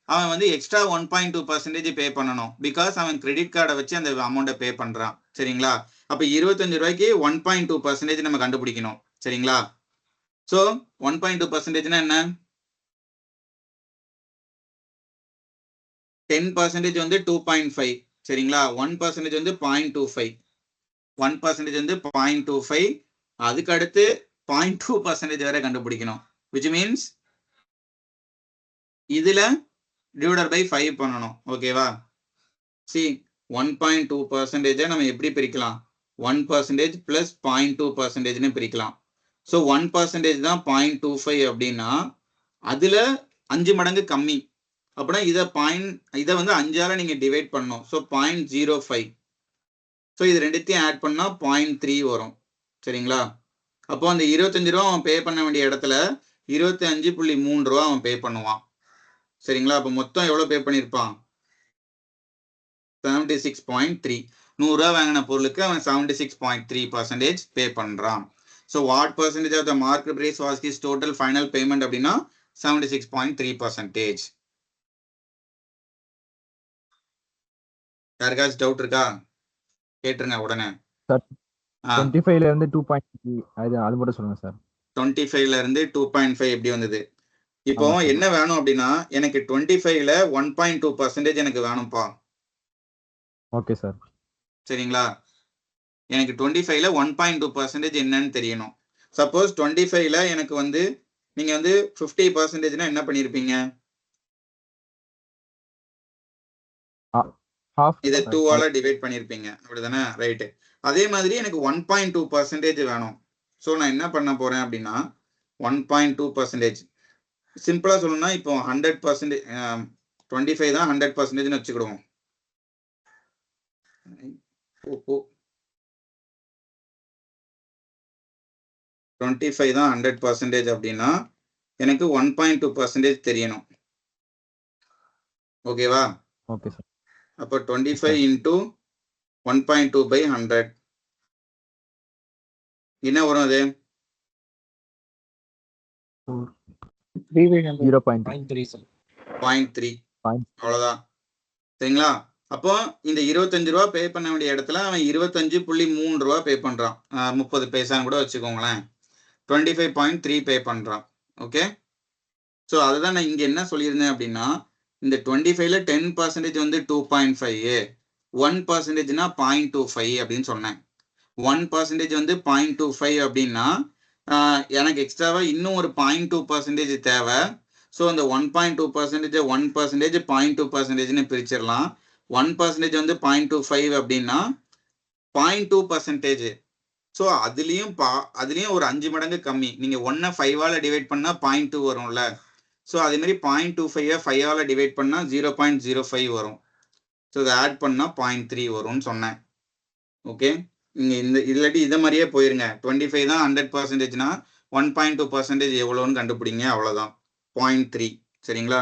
அவன் வந்து எக்ஸ்ட்ரா 1.2% பே பண்ணணும், பிகாஸ் அவன் கிரெடிட் கார்டை வச்சு அந்த அமௌண்ட்டை பே பண்ணுறான், சரிங்களா? அப்போ 25 ரூபாய்க்கு 1.2% நம்ம கண்டுபிடிக்கணும், சரிங்களா? ஸோ 1.2%னா என்ன? 10% வந்து 2.5, சரிங்களா? 1% வந்து 0.25, 1% வந்து 0.25, அதுக்கு அடுத்து 0.2% வரை கண்டுபிடிக்கணும், which means இதுல டிவைடட் பை 5 பண்ணணும், ஓகேவா? சி 1.2% நம்ம எப்படி பிரிக்கலாம்? 1% பிளஸ் 0.2%ன்னு பிரிக்கலாம். ஸோ 1% தான் 0.25 அப்படின்னா அதுல 5 மடங்கு கம்மி. அப்படின்னா இதை வந்து 5ஆல நீங்க டிவைட் பண்ணணும். ஸோ 0.05. ஸோ இது ரெண்டுத்தையும் ஆட் பண்ணா 0.3 வரும், சரிங்களா? அப்போ அந்த 25 ரூபா அவன் பே பண்ண வேண்டிய இடத்துல 25.3 ரூபா அவன் பே பண்ணுவான், சரிங்களா? அப்போ மொத்தம் எவ்வளவு பே பண்ணியிருப்பான்? 76.3. 100 ரூபா வாங்கின பொருளுக்கு அவன் 76.3% பே பண்றான். So what percentage of the market price was his total final payment அப்படின்னா 76.3%. யாருக்காச்சும் டவுட் இருக்கா? கேட்டுருங்க உடனே. சார் 25ல இருந்து 2.3 அது மட்டும் சொல்லுங்க சார். 25ல இருந்து 2.5 எப்படி வந்தது? இப்போ என்ன வேணும் அப்படின்னா எனக்கு 25ல 1.2% எனக்கு வேணும்ப்பா. ஓகே சார், சரிங்களா? எனக்கு 25ல 1.2% என்னன்னு தெரியணும். சப்போஸ் 25ல எனக்கு வந்து நீங்க வந்து 50%னா என்ன பண்ணிருப்பீங்க? இதை 2ஆல டிவைட் பண்ணிருப்பீங்க, அப்படிதானே? ரைட்டு. அதே மாதிரி எனக்கு 1.2% வேணும். ஸோ நான் என்ன பண்ண போறேன் அப்படின்னா 1.2%. சிம்பிளா சொல்லணும்னா இப்போ 100% 25 தான் 100%ன்னு வச்சுக்கிடுவோம். 25 தான் 100% அப்படின்னா எனக்கு 1.2% தெரியணும், ஓகேவா? Okay sir. அப்போ 25 into 1.2/100 என்ன வரும்? அது 0.3. அவ்வளவுதான், சரிங்களா? அப்போ இந்த 25 ரூபா பே பண்ண வேண்டிய இடத்துல அவன் 25.3 ரூபா பே பண்றான், 30 பைசான்னு கூட வச்சுக்கோங்களேன். 25.3 பே பண்றான், ஓகே? ஸோ அதுதான் நான் இங்க என்ன சொல்லியிருந்தேன் அப்படின்னா இந்த 25ல 10% வந்து 2.5, 1%னா 0.25 அப்படின்னு சொன்னேன். 1% வந்து 0.25 அப்படின்னா எனக்கு எக்ஸ்ட்ராவா இன்னும் ஒரு 0.2% தேவை. ஸோ அந்த 1.2% 1% 0.2%ன்னு பிரிச்சிடலாம். 1% வந்து 0.25 அப்படின்னா 0.2%. ஸோ அதுலயும் ஒரு 5 மடங்கு கம்மி. நீங்க 1 5ஆல டிவைட் பண்ணா 0.2 வரும்ல. ஸோ அதே மாதிரி 0.25 5ஆல டிவைட் பண்ணா 0.05 வரும். ஸோ இதை ஆட் பண்ணா 0.3 வரும்னு சொன்னேன், ஓகே? நீங்க இல்லாட்டி இதை மாதிரியே போயிருங்க. 25 தான் 100%னா 1.2% எவ்வளோன்னு கண்டுபிடிங்க, அவ்வளவுதான். 0.3, சரிங்களா?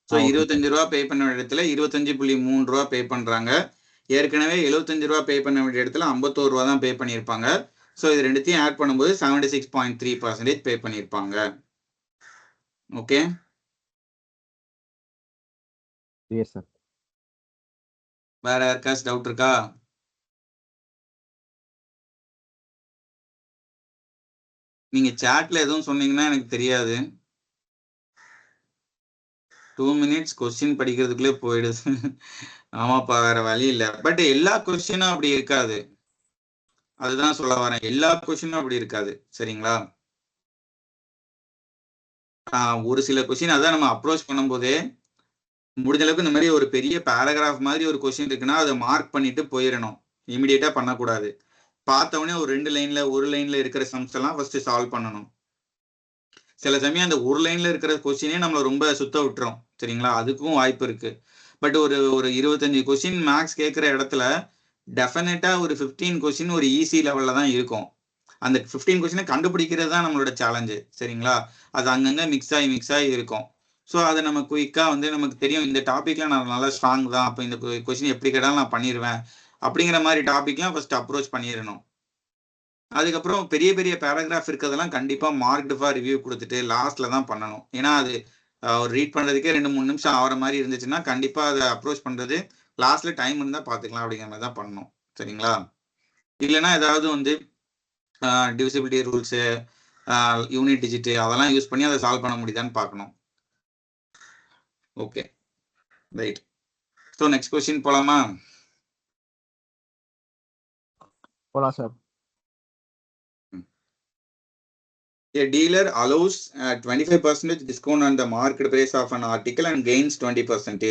ஸோ 25 ரூபா பே பண்ண வேண்டிய இடத்துல 25.3 ரூபா பே பண்றாங்க. ஏற்கனவே 75 ரூபா பே பண்ண வேண்டிய இடத்துல 51 ரூபா தான் பே பண்ணியிருப்பாங்க. ஸோ இது ரெண்டுத்தையும் ஆட் பண்ணும்போது 76.3% பே பண்ணியிருப்பாங்க, ஓகே? Clear sir. வேற யாருக்காச்சும் டவுட் இருக்கா? நீங்க சாட்ல எதுவும் சொன்னீங்கன்னா எனக்கு தெரியாது. 2 minutes கொஸ்டின் படிக்கிறதுக்குள்ளே போயிடுது. ஆமாப்பா, வேற வழி இல்ல. பட் எல்லா கொஸ்டினும் அப்படி இருக்காது. அதுதான் சொல்ல வரேன். எல்லா கொஸ்டினும் அப்படி இருக்காது. சரிங்களா? ஒரு சில கொஸ்டின் அதான் நம்ம அப்ரோச் பண்ணும்போதே முடிஞ்ச அளவுக்கு இந்த மாதிரி ஒரு பெரிய பேராகிராஃப் மாதிரி ஒரு கொஸ்டின் இருக்குன்னா அதை மார்க் பண்ணிட்டு போயிடணும். இமிடியேட்டா பண்ணக்கூடாது. பார்த்த உடனே ஒரு 2 லைன்ல 1 லைன்ல இருக்கிற சம்ஸ் எல்லாம் ஃபர்ஸ்ட் சால்வ் பண்ணணும். சில சமயம் அந்த 1 லைன்ல இருக்கிற கொஸ்டினே நம்மள ரொம்ப சுத்த விட்டுரும். சரிங்களா? அதுக்கும் வாய்ப்பு இருக்கு. பட் ஒரு 25 கொஸ்டின் மேக்ஸ் கேட்குற இடத்துல டெஃபினட்டா ஒரு 15 கொஸ்டின் ஒரு ஈஸி லெவல்ல தான் இருக்கும். அந்த 15 கொஸ்டினை கண்டுபிடிக்கிறது தான் நம்மளோட சேலஞ்சு. சரிங்களா? அது அங்கங்க மிக்ஸ் ஆகி இருக்கும். ஸோ அதை நம்ம குயிக்கா வந்து நமக்கு தெரியும் இந்த டாபிக்ல நான் நல்லா ஸ்ட்ராங் தான், அப்போ இந்த கொஸ்டின் எப்படி கேட்டாலும் நான் பண்ணிடுவேன் அப்படிங்கிற மாதிரி டாபிக்லாம் ஃபர்ஸ்ட் அப்ரோச் பண்ணிடணும். அதுக்கப்புறம் பெரிய பெரிய பேராகிராஃப் இருக்கிறதெல்லாம் கண்டிப்பா மார்க்டு ஃபார் ரிவ்யூ கொடுத்துட்டு லாஸ்ட்ல தான் பண்ணணும். ஏன்னா அது ரீட் பண்றதுக்கே 2-3 நிமிஷம் ஆகிற மாதிரி இருந்துச்சுன்னா கண்டிப்பா அதை அப்ரோச் பண்றது லாஸ்ட்ல டைம் இருந்தா பாத்துக்கலாம் அப்படிங்கிற மாதிரி தான் பண்ணணும். சரிங்களா? இல்லைன்னா ஏதாவது வந்து டிவிசிபிலிட்டி ரூல்ஸ், யூனிட் டிஜிட் அதெல்லாம் யூஸ் பண்ணி அதை சால்வ் பண்ண முடியுதான்னு பார்க்கணும். Okay, right. So next question போலாமா? போலாம் sir. A dealer allows 25% discount on the market price of an article and gains 20%.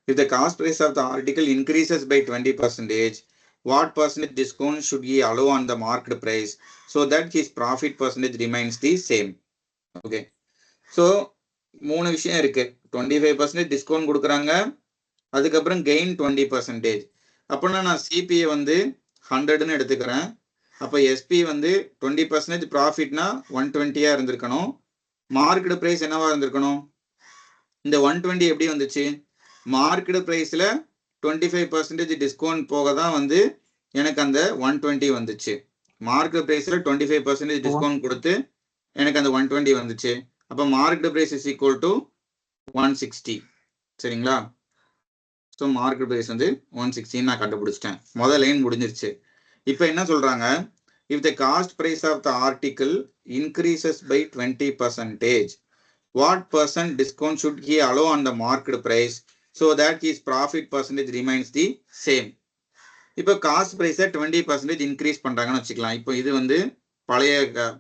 If the cost price of the article increases by 20%, what percentage discount should he allow on the market price so that his profit percentage remains the same? Okay. So 3 விஷயம் இருக்கு. 25% discount கொடுக்குறாங்க, அதுக்கப்புறம் gain 20%. அப்படின்னா நான் CBI வந்து 100ன்னு எடுத்துக்கிறேன். அப்போ SP வந்து 20% ப்ராஃபிட்னா 120 இருந்திருக்கணும். மார்க்கெட் பிரைஸ் என்னவா இருந்திருக்கணும்? இந்த 120 எப்படி வந்துச்சு? மார்க்கெட் பிரைஸ்ல 25% டிஸ்கவுண்ட் போக தான் வந்து எனக்கு அந்த 120 வந்துச்சு. மார்க்கெட் பிரைஸ்ல 25% டிஸ்கவுண்ட் கொடுத்து எனக்கு அந்த 120 வந்துச்சு. அப்போ market price is equal to 160. சரிங்களா? ஸோ மார்க்கெட் பிரைஸ் வந்து 160 நான் கண்டுபிடிச்சிட்டேன். முதல் லைன் முடிஞ்சிருச்சு. இப்போ என்ன சொல்றாங்க? If the cost price of the article increases by 20%, what percent discount should he allow on the market price so that his profit percentage remains the same? இப்போ cost பிரைஸை 20% increase பண்றாங்கன்னு வச்சுக்கலாம். இப்போ இது வந்து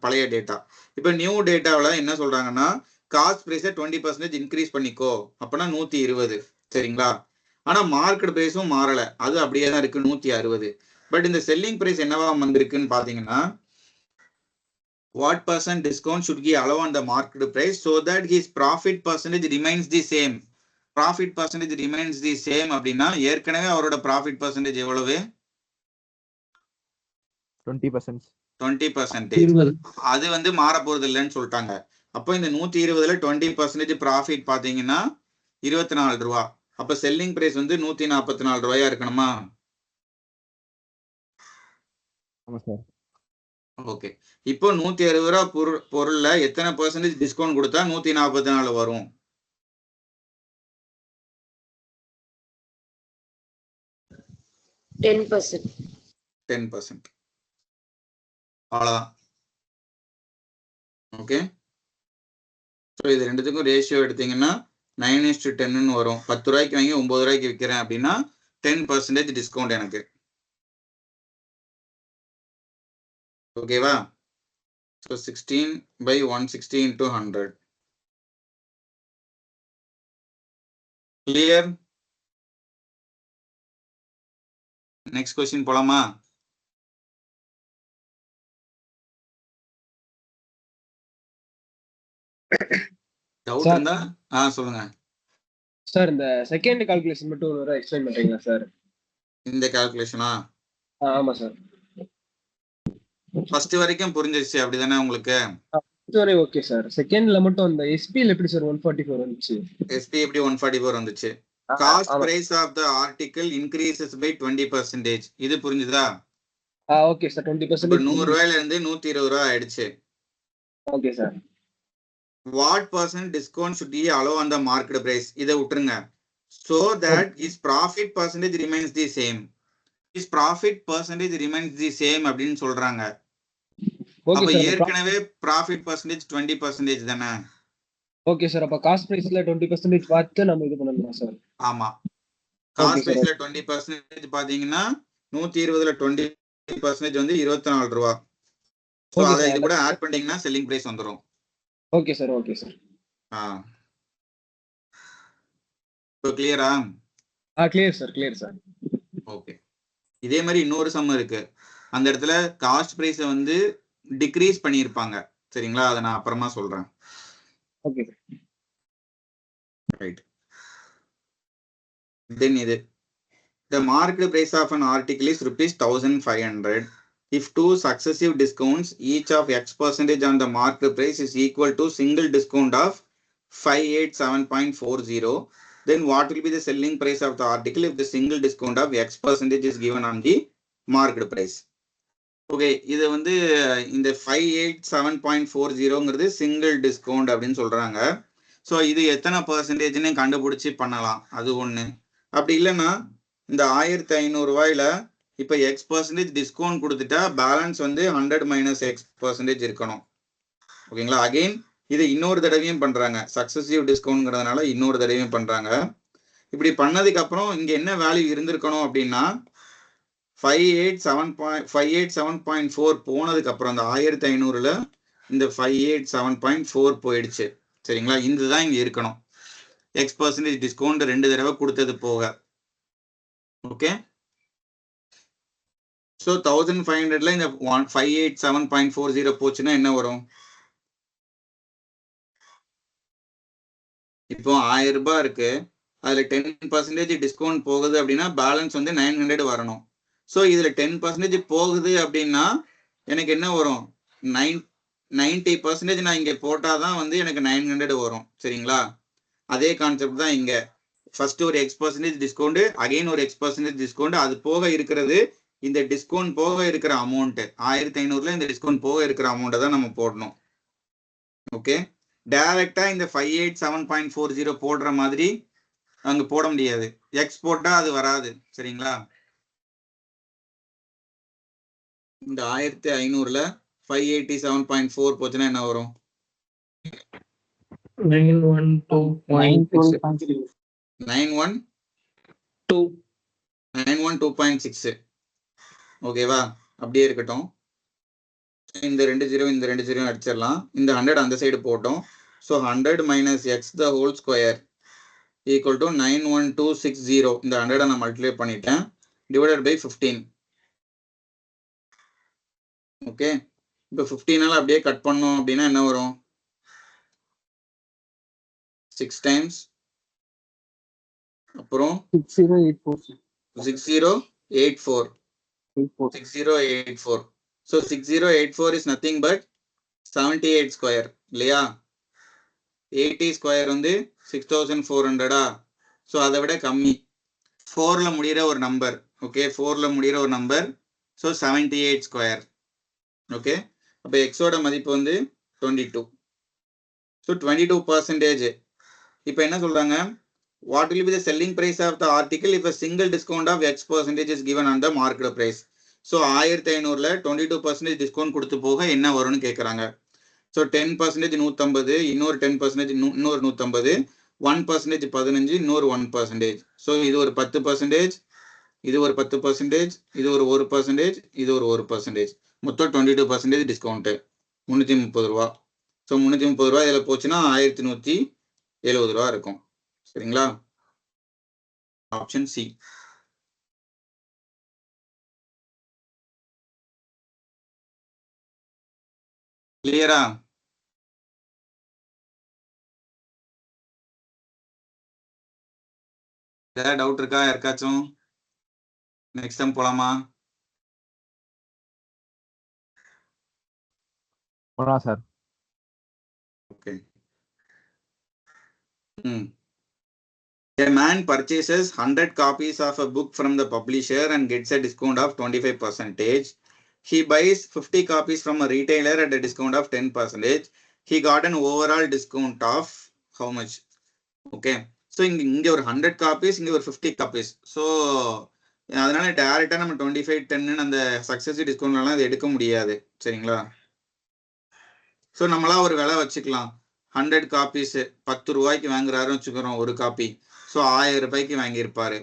பழைய டேட்டா. இப்போ நியூ டேட்டாவில் என்ன சொல்றாங்கன்னா காஸ்ட் பிரைஸை 20% இன்க்ரீஸ் பண்ணிக்கோ, அப்படின்னா 120. சரிங்களா? ஆனா மார்க்கெட் பிரைஸும் மாறல, அது அப்படியே தான் இருக்கு 160. பட் இந்த செல்லிங் பிரைஸ் என்னவா வந்திருக்குன்னு பாத்தீங்கன்னா what percent discount should he allow on the market price so that his profit percentage remains the same? Profit percentage remains the same அப்படின்னா ஏற்கனவே அவரோட profit percentage எவ்வளவு? 20%. அது வந்து மாற போறது இல்லைன்னு சொல்லிட்டாங்க. அப்போ இந்த 120ல 20% ப்ராஃபிட் பாத்தீங்கன்னா 24 ரூபா. அப்ப செல்லிங் பிரைஸ் வந்து 144 ரூபாயா இருக்கணுமா? ஓகே. இப்போ 160 ரூபா பொருள்ல எத்தனை பெர்சன்டேஜ் டிஸ்கவுண்ட் கொடுத்தா 144 வரும்? 10%. அவ்வளவுதான். ஓகே. ஸோ இது ரெண்டுத்துக்கும் ரேஷியோ எடுத்தீங்கன்னா 9:10 வரும். 10 ரூபாய்க்கு வாங்கி 9 ரூபாய்க்கு விற்கிறேன் அப்படின்னா 10% டிஸ்கவுண்ட் எனக்கு. ஓகேவா? So 16/160 into 100. Clear? Next question போலாமா? டவுட் இருந்தா சொல்லுங்க சார். இந்த செகண்ட் கால்குலேஷன் மட்டும் ஒரு தடவை எக்ஸ்பிளைன் பண்றீங்களா சார்? இந்த கால்குலேஷனா? ஆமா சார். ஃபர்ஸ்ட் வரைக்கும் புரிஞ்சிருச்சு அப்படிதானே உங்களுக்கு? வரை ஓகே சார். செகண்ட்ல மட்டும் அந்த எஸ்பில எப்படி சார் 144 வந்துச்சு? எஸ்பி எப்படி 144 வந்துச்சு? Cost price of the article increases by 20%. இது புரிஞ்சுதா? Okay sir. 20% 100 ரூபாயில இருந்து 120 ரூபாய் ஆயிடுச்சு. Okay sir. What percent discount should he allow on the market price? இதை விட்டுருங்க. so that his profit percentage remains the same. His profit percentage remains the same அப்படின்னு சொல்றாங்க. ஓகே அப்ப சார். ஏற்கனவே profit percentage 20% தானே? Okay sir. அப்ப cost பிரைஸ்ல 20% பார்த்து நம்ம இது பண்ணணுமா சார்? ஆமா. காஸ்ட் பிரைஸ்ல 20% பாத்தீங்கன்னா 120ல 20% வந்து 24 ரூபாய். சோ அத இது கூட ஆட் பண்ணீங்கன்னா செல்லிங் பிரைஸ் வந்துரும். Okay sir. Okay sir. இப்போ கிளியரா? Clear sir. Clear sir. Okay. இதே மாதிரி இன்னொரு சம் இருக்கு. அந்த இடத்துல காஸ்ட் பிரைஸ வந்து டிக்ரீஸ் பண்ணியிருப்பாங்க. சரிங்களா? அதை நான் அப்புறமா சொல்றேன். ஓகே. ரைட். தென் இது the market price of an article is ₹1,500 if two successive discounts each of X% on the market price is equal to single discount of 587.40, then what will be the selling price of the article if the single discount of X% is given on the market price? Okay, இது வந்து இந்த 587.40ங்கிறது single discount அப்படின்னு சொல்றாங்க. So இது எத்தனை பர்சன்டேஜ்னு கண்டுபிடிச்சி பண்ணலாம், அது ஒன்று. அப்படி இல்லைன்னா இந்த 1500 ரூபாயில இப்போ X% டிஸ்கவுண்ட் கொடுத்துட்டா பேலன்ஸ் வந்து 100 - X% இருக்கணும். ஓகேங்களா? அகெயின் இது இன்னொரு தடவையும் பண்றாங்க. சக்சஸிவ் டிஸ்கவுண்ட்ங்கிறதுனால இன்னொரு தடவையும் பண்றாங்க. இப்படி பண்ணதுக்கு அப்புறம் இங்க என்ன வேல்யூ இருந்திருக்கணும் அப்படின்னா 587.4 போனதுக்கு அப்புறம் இந்த 1500ல இந்த 587.4 போயிடுச்சு. சரிங்களா? இதுதான் இங்க இருக்கணும். X% டிஸ்கவுண்ட் 2 தடவை கொடுத்தது போக. ஓகே. ஸோ 1500ல இந்த 587.40 போச்சுன்னா என்ன வரும்? இப்போ 1000 ரூபாய் இருக்கு, அதுல 10% டிஸ்கவுண்ட் போகுது அப்படின்னா பேலன்ஸ் வந்து 900 வரணும். ஸோ இதுல 10% போகுது அப்படின்னா எனக்கு என்ன வரும்? 90% நான் இங்க போட்டாதான் வந்து எனக்கு 900 வரும். சரிங்களா? அதே கான்செப்ட் தான் இங்க. ஃபர்ஸ்ட் ஒரு X% டிஸ்கவுண்ட், அகைன் ஒரு X% டிஸ்கவுண்ட், அது போக இருக்கிறது இந்த டிஸ்கவுண்ட் போக இருக்கிற அமௌண்ட் 1500ல இந்த டிஸ்கவுண்ட் போக இருக்கிற அமௌண்ட்டை தான் நம்ம போடணும். ஓகே. டைரக்டா இந்த 587.40 போடுற மாதிரி அங்க போட முடியாது. எக்ஸ் போட்டா அது வராது. சரிங்களா? இந்த 1500ல 587.4 போச்சுன்னா என்ன வரும்? 912.6. ஓகேவா? அப்படியே இருக்கட்டும். இந்த 2 0 இந்த 2 0 அடிச்சிடலாம். இந்த 100 அந்த சைடு போட்டோம். So 100 - X the whole square equal to 91260. இந்த 100 நான் மல்டிப்ளை பண்ணிட்டேன். Divided by 15. ஓகே. இப்போ 15ஆல அப்படியே கட் பண்ணோம் அப்படின்னா என்ன வரும்? 6 டைம்ஸ் அப்புறம் 6084. So 6084 is nothing but 78 square இல்லையா? 80 ஸ்கொயர் வந்து 6400. ஸோ அதை விட கம்மி. 4ல முடிகிற ஒரு நம்பர். ஓகே. 4ல முடிகிற ஒரு நம்பர். So 78 square. ஓகே. அப்போ எக்ஸோட மதிப்பு வந்து 22. ஸோ 22%. இப்போ என்ன சொல்றாங்க? What will be the selling price of the article if a single discount of X% is given on the market price? So 1500ல 22% discount கொடுத்து போக என்ன வரும்னு கேட்குறாங்க. ஸோ 10% 150, இன்னொரு 10% இன்னொரு 150, 1% 15, இன்னொரு 1%. ஸோ இது ஒரு 10%, இது ஒரு 10%, இது ஒரு 1%, இது ஒரு 1%. மொத்தம் 22% டிஸ்கவுண்ட் 330 ரூபா. ஸோ 330 ரூபா இதில் போச்சுன்னா 1170 ரூபா இருக்கும். சரிங்களா? Option C. கிளியரா? ஏதாவது டவுட் இருக்கா யாருக்காச்சும்? நெக்ஸ்ட் டைம் போலாமா? போலாம் sir. Okay. A man purchases 100 copies of a book from the publisher and gets a discount of 25%. He buys 50 copies from a retailer at a discount of 10%. He got an overall discount of how much? Okay. So இங்கே ஒரு 100 copies, இங்கே ஒரு 50 copies. So அதனால டைரெக்டாக நம்ம 25-10 அந்த successive டிஸ்கவுண்ட்லாம் இது எடுக்க முடியாது. சரிங்களா? ஸோ நம்மளா ஒரு விலை வச்சுக்கலாம். 100 காப்பீஸ் 10 ரூபாய்க்கு வாங்குறாருன்னு வச்சுக்கிறோம் ஒரு காப்பி. ஸோ 1000 ரூபாய்க்கு வாங்கியிருப்பாரு.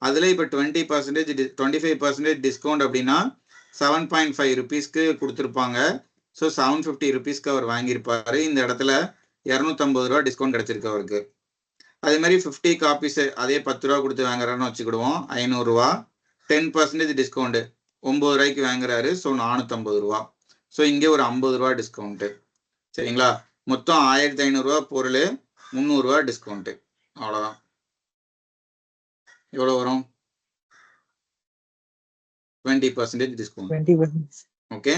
அதில் இப்போ 20% 25% டிஸ்கவுண்ட் அப்படின்னா 7.5 ருபீஸ்க்கு கொடுத்துருப்பாங்க. ஸோ 750 ருபீஸ்க்கு அவர் வாங்கியிருப்பாரு. இந்த இடத்துல 250 ரூபா டிஸ்கவுண்ட் கிடைச்சிருக்கு அவருக்கு. அதே மாதிரி 50 காப்பீஸ் அதே 10 ரூபா கொடுத்து வாங்குறாருன்னு வச்சுக்கிடுவோம். 500 ரூபா 10% டிஸ்கவுண்ட் 9 ரூபாய்க்கு வாங்குறாரு. ஸோ 450 ரூபா. ஸோ இங்கே ஒரு 50 ரூபா டிஸ்கவுண்ட். சரிங்களா? மொத்தம் 1500 ரூபா பொருள், 300 ரூபா டிஸ்கவுண்ட். அவ்வளோதான். எவ்வளோ வரும்? 20% டிஸ்கவுண்ட். 20%. Okay,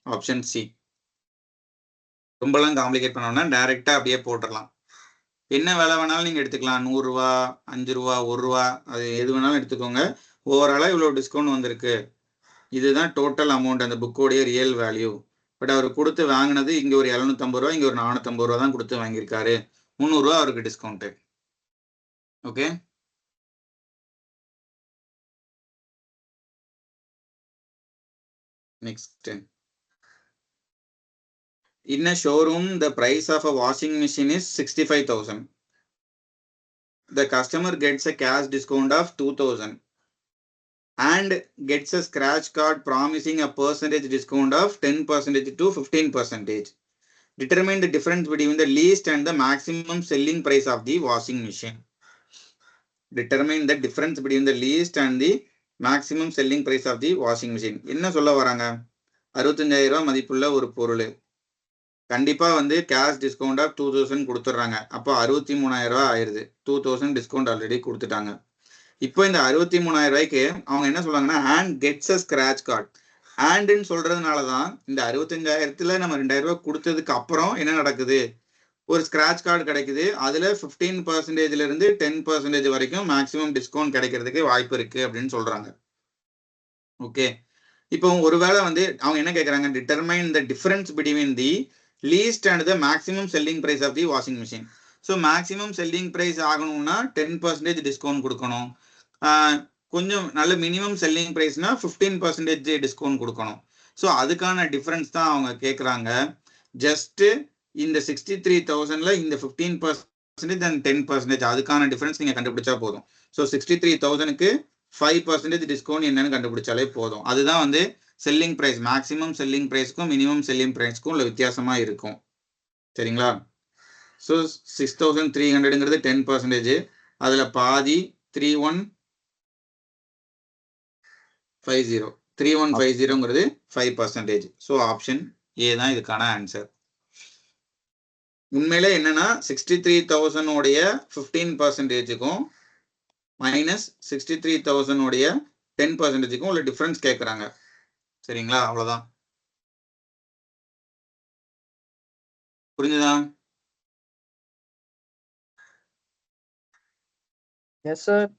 option C. ரொம்பலாம் காம்ப்ளிகேட் பண்ணோம்னா டைரெக்டாக அப்படியே போட்டுடலாம். என்ன விலை வேணாலும் நீங்கள் எடுத்துக்கலாம். 100 ரூபா, 5 ரூபா, 1 ரூபா, அது எது வேணாலும் எடுத்துக்கோங்க. ஓவராலாக இவ்வளோ டிஸ்கவுண்ட் வந்திருக்கு. இதுதான் டோட்டல் அமௌண்ட், அந்த புக்கோடைய ரியல் வேல்யூ. பட் அவர் கொடுத்து வாங்கினது இங்கே ஒரு 750 ரூபா, இங்கே ஒரு 450 ரூபா தான் கொடுத்து வாங்கியிருக்காரு. 300 ரூபா அவருக்கு discount. Okay, next. In a showroom, the price of a washing machine is 65,000. The customer gets a cash discount of 2,000 and gets a scratch card promising a percentage discount of 10% to 15%. Determine the difference between the least and the maximum selling price of the washing machine. Determine the difference between the least and the maximum selling price of the washing machine. என்ன சொல்ல வராங்க? 65,000 ரூபாய் மதிப்புள்ள ஒரு பொருள் கண்டிப்பா வந்து cash discount of 2000 கொடுத்துட்றாங்க. அப்போ 63,000 ரூபாய் ஆயிருது. 2000 டிஸ்கவுண்ட் ஆல்ரெடி கொடுத்துட்டாங்க. இப்போ இந்த 63,000 ரூபாய்க்கு அவங்க என்ன சொல்றாங்கன்னா and gets a scratch card. andன்னு சொல்றதுனால தான் இந்த 65,000த்துல நம்ம 2,000 ரூபாய் கொடுத்ததுக்கு அப்புறம் என்ன நடக்குது? ஒரு ஸ்கிராட்ச் கார்டு கிடைக்குது. அதுல 15%ல இருந்து 10% வரைக்கும் மேக்ஸிமம் டிஸ்கவுண்ட் கிடைக்கிறதுக்கு வாய்ப்பு இருக்கு அப்படின்னு சொல்றாங்க. ஓகே, இப்போ ஒருவேளை வந்து அவங்க என்ன கேட்கறாங்க? Determine the difference between the least and the maximum selling price of the washing machine. So maximum selling price ஆகணும்னா 10% டிஸ்கவுண்ட் கொடுக்கணும். கொஞ்சம் நல்ல மினிமம் செல்லிங் பிரைஸ்னா 15% டிஸ்கவுண்ட் கொடுக்கணும். ஸோ அதுக்கான டிஃபரன்ஸ் தான் அவங்க கேட்குறாங்க. ஜஸ்ட் இந்த 63,000ல இந்த 15% அண்ட் 10% அதுக்கான டிஃபரன்ஸ் நீங்கள் கண்டுபிடிச்சா போதும். ஸோ 63,000க்கு 5% டிஸ்கவுண்ட் என்னன்னு கண்டுபிடிச்சாலே போதும். அதுதான் வந்து செல்லிங் பிரைஸ், மேக்ஸிமம் செல்லிங் பிரைஸ்க்கும் மினிமம் செல்லிங் பிரைஸ்க்கும் உள்ள வித்தியாசமா இருக்கும். சரிங்களா? ஸோ 6,300ங்கிறது 10%, அதுல பாதி 3150ங்கிறது 5%. ஸோ ஆப்ஷன் ஏ தான் இதுக்கான ஆன்சர். உண்மையில என்னன்னா 63,000 உடைய 15%க்கும் மைனஸ் 63,000 உடைய 10%க்கும் உள்ள டிஃபரன்ஸ் கேட்கறாங்க. சரிங்களா? அவ்வளவுதான். புரிஞ்சுதா? Yes sir.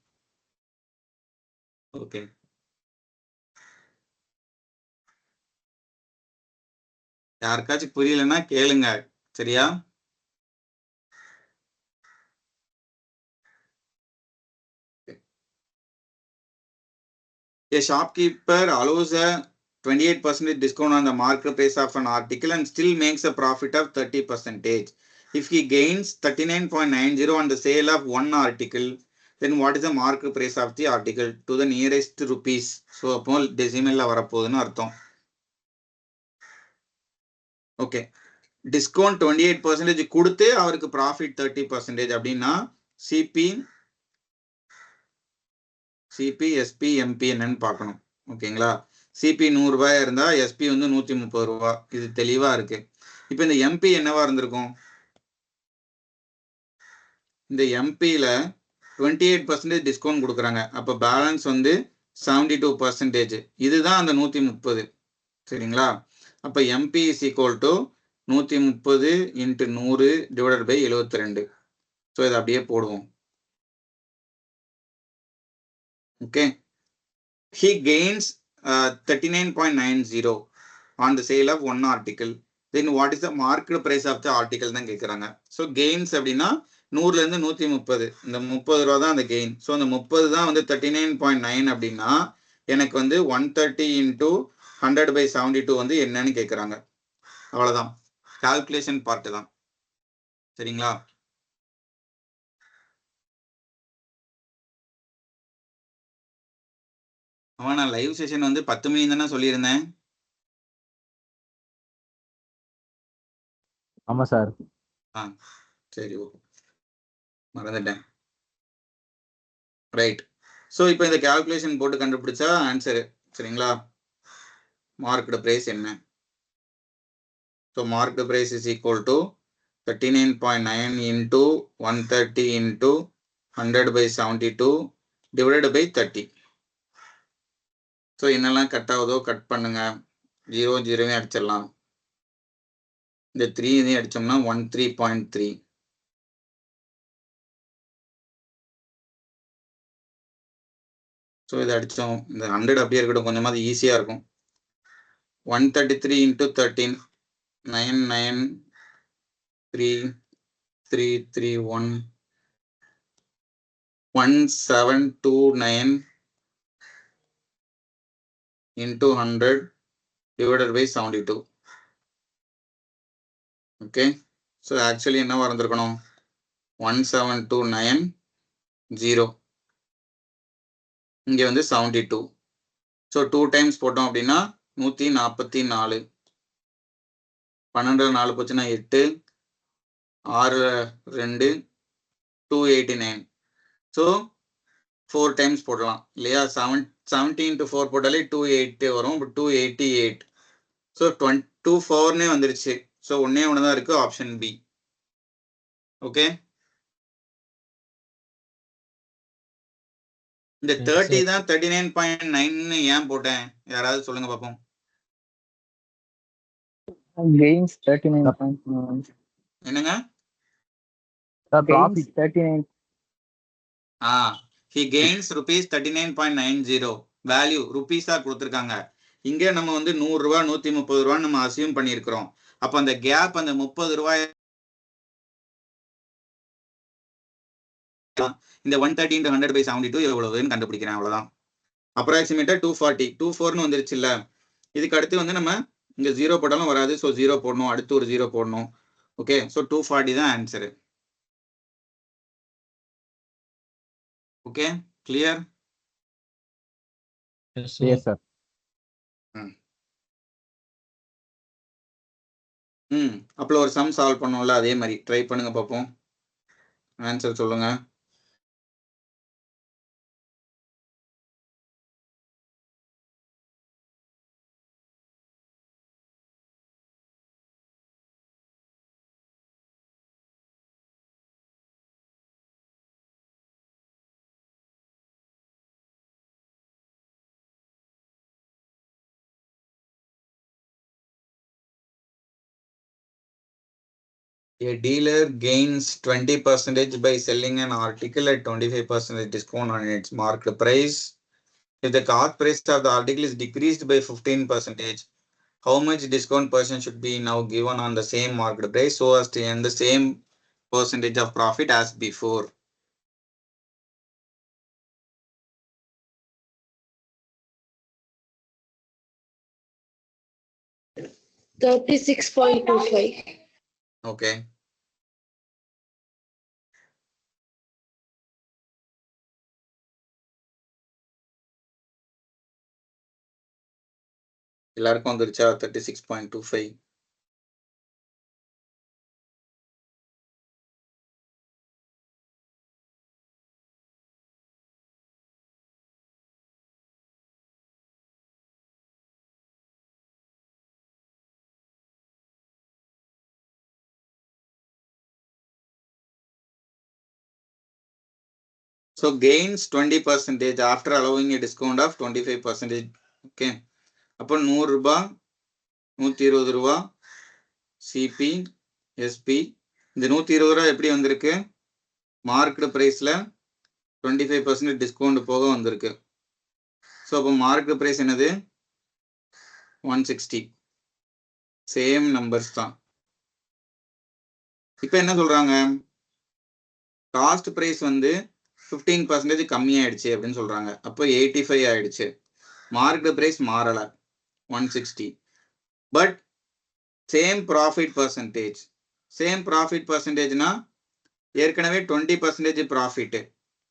ஓகே, யாருக்காச்சும் புரியலன்னா கேளுங்க. சரியா? A shopkeeper allows a 28% discount on the market price of an article and still makes a profit of 30%. If he gains 39.90 on the sale of one article, then what is the market price of the article to the nearest rupees? So அப்போ டெசிமல்ல வரப்போகுதுன்னு அர்த்தம். Okay, discount 28% கொடுத்து அவருக்கு profit 30% அப்படின்னா CP, SP, MP என்னன்னு பார்க்கணும். ஓகேங்களா? CP 100 ரூபாய் இருந்தா எஸ்பி வந்து 130 ரூபாய். இது தெளிவா இருக்கு. இப்போ இந்த எம்பி என்னவா இருந்திருக்கும்? இந்த எம்பியில 28% டிஸ்கவுண்ட் கொடுக்குறாங்க. அப்போ பேலன்ஸ் வந்து 72%. இதுதான் அந்த 130. சரிங்களா? அப்போ MP is equal to 130 × 100 divided by 72. So இதை அப்படியே போடுவோம். Okay, he gains 39.90 on the sale of one article. Then what is the market price of the article தான் கேட்குறாங்க. ஸோ கெயின்ஸ் அப்படின்னா 100லேருந்து 130 இந்த 30 ரூபா தான் அந்த கெயின். ஸோ அந்த 30 தான் வந்து 39.9 அப்படின்னா எனக்கு வந்து 130 இன்டூ 100/72 வந்து என்னன்னு கேட்குறாங்க. அவ்வளோதான், கால்குலேஷன் பார்ட்டு தான். சரிங்களா? நான் லைவ் செஷன் வந்து 10 மணி தானே சொல்லியிருந்தேன். ஆமா சார். சரி, ஓகே, மறந்துட்டேன். ரைட். ஸோ இப்போ இந்த கால்குலேஷன் போட்டு கண்டுபிடிச்சா ஆன்சரு. சரிங்களா? மார்க்கெட் பிரைஸ் என்ன? So market price is equal to 39.9 into 130 into 100/72 divided by 30. So என்னெல்லாம் கட் ஆகுதோ கட் பண்ணுங்க. 0 0 அடிச்சிடலாம். இந்த 3 இதையும் அடிச்சோம்னா 13.3. ஸோ இதை அடித்தோம். இந்த 100 அப்படியே இருக்கட்டும், கொஞ்சமாவது ஈஸியாக இருக்கும். 133 into 13 99331 1729 into 100 divided by 72. Okay, so actually என்ன வரந்திருக்கணும்? 17290. இங்க வந்து 72. so 2 times போட்டோம் அப்படின்னா 144. 12 4 போச்சுன்னா 8, 6 2 289. so 4 times போடலாம் இல்லையா? 70 into 4 போட்டாலே 280 வரும். 288. so 24 வந்துருச்சு. ஸோ ஒன்னே ஒன்று தான் இருக்கு, ஆப்ஷன் பி. ஓகே, இந்த 30 தான் 39.9 ஏன் போட்டேன்? யாராவது சொல்லுங்க பாப்போம். Gains 39.9. என்னங்க? Gains 39. he gains rupees 39.90. Value ருபீஸா கொடுத்துருக்காங்க. இங்க நம்ம வந்து 100 ரூபாய் 130 ரூபாய் நம்ம அசியூம் பண்ணியிருக்கிறோம். அப்ப அந்த கேப் அந்த 30 ரூபாய் இந்த 130 into 100/72 எவ்வளவுன்னு கண்டுபிடிக்கிறேன். அவ்வளவுதான். அப்ராக்சிமேட்டா 240 வந்துருச்சு இல்ல. இதுக்கு அடுத்து வந்து நம்ம இங்க 0 போட்டாலும் வராது. ஸோ 0 போடணும், அடுத்து ஒரு 0 போடணும். ஓகே, ஸோ 240 தான் answer. Okay, clear? Yes sir. அப்போ ஒரு சம் சால்வ் பண்ணோம்ல, அதே மாதிரி ட்ரை பண்ணுங்க பார்ப்போம். ஆன்சர் சொல்லுங்க. A dealer gains 20% by selling an article at 25% discount on its market price. If the cost price of the article is decreased by 15%, how much discount percent should be now given on the same market price so as to earn the same percentage of profit as before? $36.25. Okay. எல்லாருக்கும் வந்துருச்சா? 36.25. So gains 20% after allowing a discount of 25%. Okay. அப்போ 100 ரூபாய் 120 ரூபாய் CP SP. இந்த 120 ரூபாய் எப்படி வந்திருக்கு? Market பிரைஸ்ல 25% டிஸ்கவுண்ட் போக வந்திருக்கு. ஸோ அப்போ மார்க்கெட் பிரைஸ் என்னது? 160. சேம் நம்பர்ஸ் தான். இப்போ என்ன சொல்றாங்க? காஸ்ட் பிரைஸ் வந்து 15% கம்மியாயிடுச்சு அப்படின்னு சொல்றாங்க. அப்போ 85 ஆயிடுச்சு. மார்க்கெட் பிரைஸ் மாறல 160. பட் சேம் ப்ராஃபிட் பர்சன்டேஜ்னா ஏற்கனவே 20% ப்ராஃபிட்.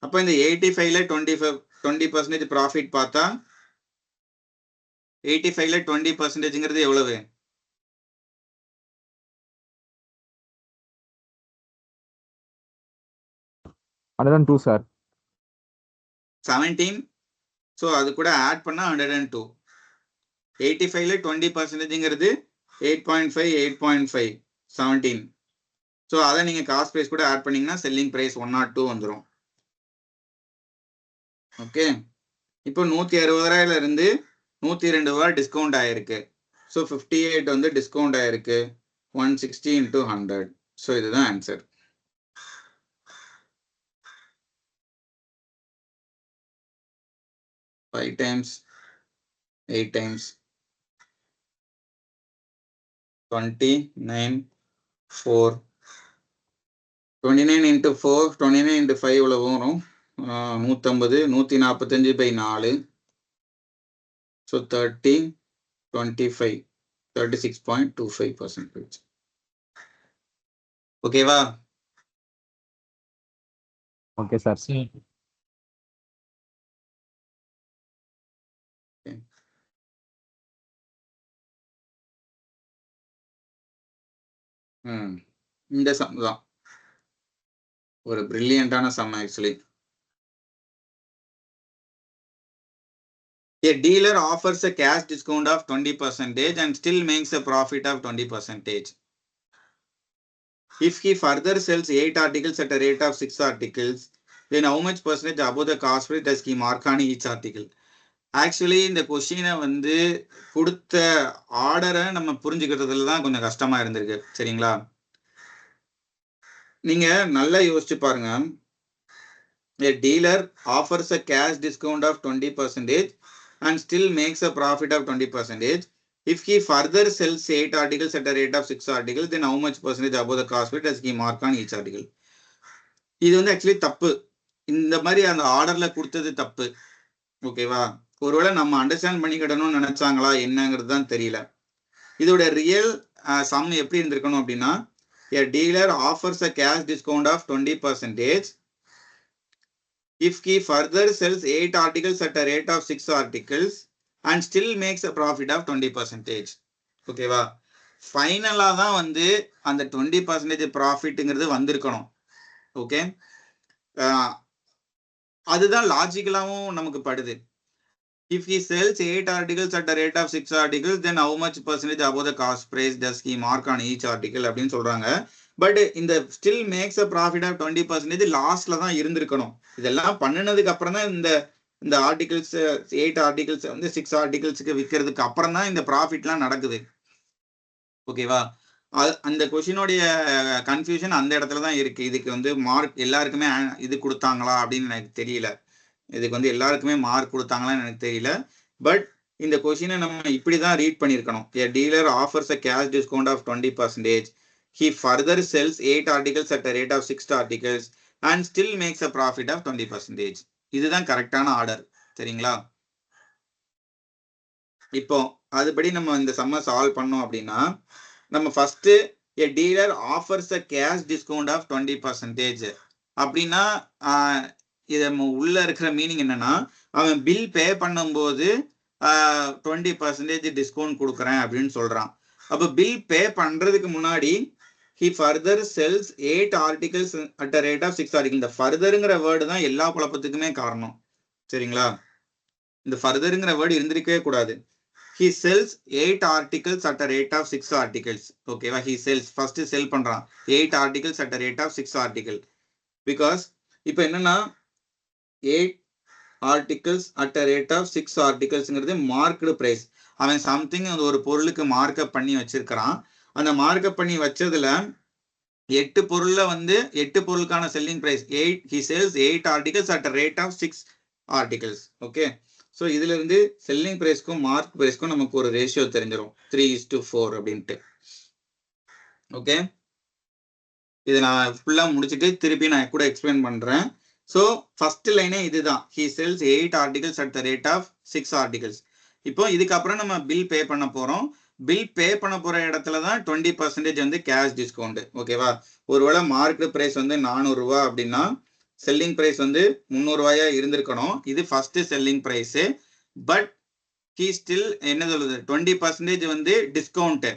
அப்போ இந்த 85ல 20% ப்ராஃபிட் பார்த்தா 85ல 20%ங்கிறது எவ்வளவு? 102 சார். 17. ஸோ அது கூட ஆட் பண்ணா 102. 85ல 20%ங்கிறது 8.5 8.5 17. ஸோ அதை நீங்க காஸ்ட் பிரைஸ் கூட ஆட் பண்ணீங்கன்னா செல்லிங் பிரைஸ் 102 வந்துடும். ஓகே, இப்போ 160 இருந்து 102 டிஸ்கவுண்ட் ஆயிருக்கு. ஸோ 58 வந்து டிஸ்கவுண்ட் ஆயிருக்கு. 160 into 100. ஸோ இதுதான் answer. Five times 8 times 29 4 29 into 4 29 into 5 எவ்வளவு வரும்? 150 145/4. ஸோ 30 25 36.25%. ஓகேவா? Okay sir. இந்த சம் தான் ஒரு பிரில்லியண்டான sum actually. A dealer offers a cash discount of 20% and still makes a profit of 20%. If he further sells 8 articles at a rate of 6 articles, then how much percentage above the cost price does he mark on each article? Actually இந்த கொஸ்டினை வந்து கொடுத்த ஆர்டரை நம்ம புரிஞ்சுக்கிறதுல தான் கொஞ்சம் கஷ்டமா இருந்திருக்கு. சரிங்களா? நீங்க நல்லா யோசிச்சு பாருங்க. A dealer offers a cash discount of 20% and still makes a profit of 20%. If he further sells 8 articles at a rate of 6 articles, then how much percentage above the cost price does he mark on each article? இது வந்து actually தப்பு. இந்த மாதிரி அந்த ஆர்டர்ல கொடுத்தது தப்பு. ஓகேவா? ஒருவேளை நம்ம அண்டர்ஸ்டாண்ட் பண்ணிக்கிடணும்னு நினைச்சாங்களா என்னங்கிறது தான் தெரியல. இதோட ரியல் சம் எப்படி இருந்திருக்கணும் அப்படின்னா, a dealer offers a cash discount of 20% if he further sells 8 articles at a rate of 6 articles and still makes a profit of 20%. ஓகேவா? ஃபைனலா தான் வந்து அந்த 20% ப்ராஃபிட்ங்கிறது வந்திருக்கணும். ஓகே, அதுதான் லாஜிக்கலாவும் நமக்கு படுது. If he sells 8 articles at a rate of 6 articles, then how much percentage above the cost price does he mark on each article அப்படின்னு சொல்றாங்க. பட் இந்த still makes a profit of 20% லாஸ்ட்ல தான் இருந்திருக்கணும். இதெல்லாம் பண்ணினதுக்கு அப்புறம் தான் இந்த ஆர்டிகல்ஸ் 8 ஆர்டிகல்ஸ் வந்து 6 ஆர்டிகல்ஸுக்கு விற்கிறதுக்கு அப்புறம் தான் இந்த ப்ராஃபிட்லாம் நடக்குது. ஓகேவா? அந்த கொஸ்டினோடைய கன்ஃபியூஷன் அந்த இடத்துல தான் இருக்கு. இதுக்கு வந்து மார்க் எல்லாருக்குமே இது கொடுத்தாங்களா அப்படின்னு எனக்கு தெரியல. இதுக்கு வந்து எல்லாருக்குமே மார்க் கொடுத்தாங்களான்னு எனக்கு தெரியல. பட் இந்த கொஸ்டினை நம்ம இப்படிதான் ரீட் பண்ணியிருக்கணும். A dealer offers a cash discount of 20%. He further sells 8 articles at a rate of 6 articles and still makes a profit of 20%. இதுதான் கரெக்டான ஆர்டர். சரிங்களா? இப்போ அதுபடி நம்ம இந்த சம்ம சால்வ் பண்ணோம் அப்படின்னா, நம்ம first a dealer offers a cash discount of 20% அப்படின்னா இது உள்ள இருக்கிற மீனிங் என்னன்னா, அவன் பில் பே பண்ணும்போது 20% டிஸ்கவுண்ட் கொடுக்குறேன் அப்படின்னு சொல்றான். அப்போ பில் பே பண்றதுக்கு முன்னாடி he further sells 8 articles at a rate of 6 articles. இந்த ஃபர்தருங்கிற வேர்டு தான் எல்லா குழப்பத்துக்குமே காரணம். சரிங்களா? இந்த ஃபர்தருங்கிற வேர்டு இருந்திருக்கவே கூடாது. he sells 8 articles at a rate of 6 articles. ஓகேவா? he sells ஃபர்ஸ்ட் செல் பண்றான் 8 articles at a rate of 6 articles. Because இப்போ என்னன்னா 8 articles at a rate of 6 articlesங்கிறது மார்க்டு பிரைஸ். அவன் சம்திங் ஒரு பொருளுக்கு மார்க்அப் பண்ணி வச்சிருக்கிறான். அந்த மார்க்அப் பண்ணி வச்சதுல 8 பொருள்ல வந்து 8 பொருளுக்கான selling price 8. he sells 8 articles at a rate of 6 articles. Okay, so இதுல இருந்து செல்லிங் பிரைஸ்க்கும் மார்க் பிரைஸ்க்கும் நமக்கு ஒரு ரேஷியோ தெரிஞ்சிடும் 3:4 அப்படின்ட்டு. ஓகே, இதை நான் ஃபுல்லா முடிச்சுட்டு திருப்பி நான் கூட எக்ஸ்பிளைன் பண்றேன். ஸோ ஃபர்ஸ்ட் லைனே இதுதான். He sells 8 articles at the rate of 6 articles. இப்போ இதுக்கப்புறம் நம்ம பில் பே பண்ண போறோம். பில் பே பண்ண போற இடத்துல தான் 20% வந்து கேஷ் டிஸ்கவுண்ட். ஓகேவா? ஒருவேளை மார்க்கெட் பிரைஸ் வந்து 400 ரூபாய் அப்படின்னா செல்லிங் பிரைஸ் வந்து 300 ரூபாயா இருந்திருக்கணும். இது first selling price. But he still என்ன சொல்லுது 20% வந்து டிஸ்கவுண்ட்.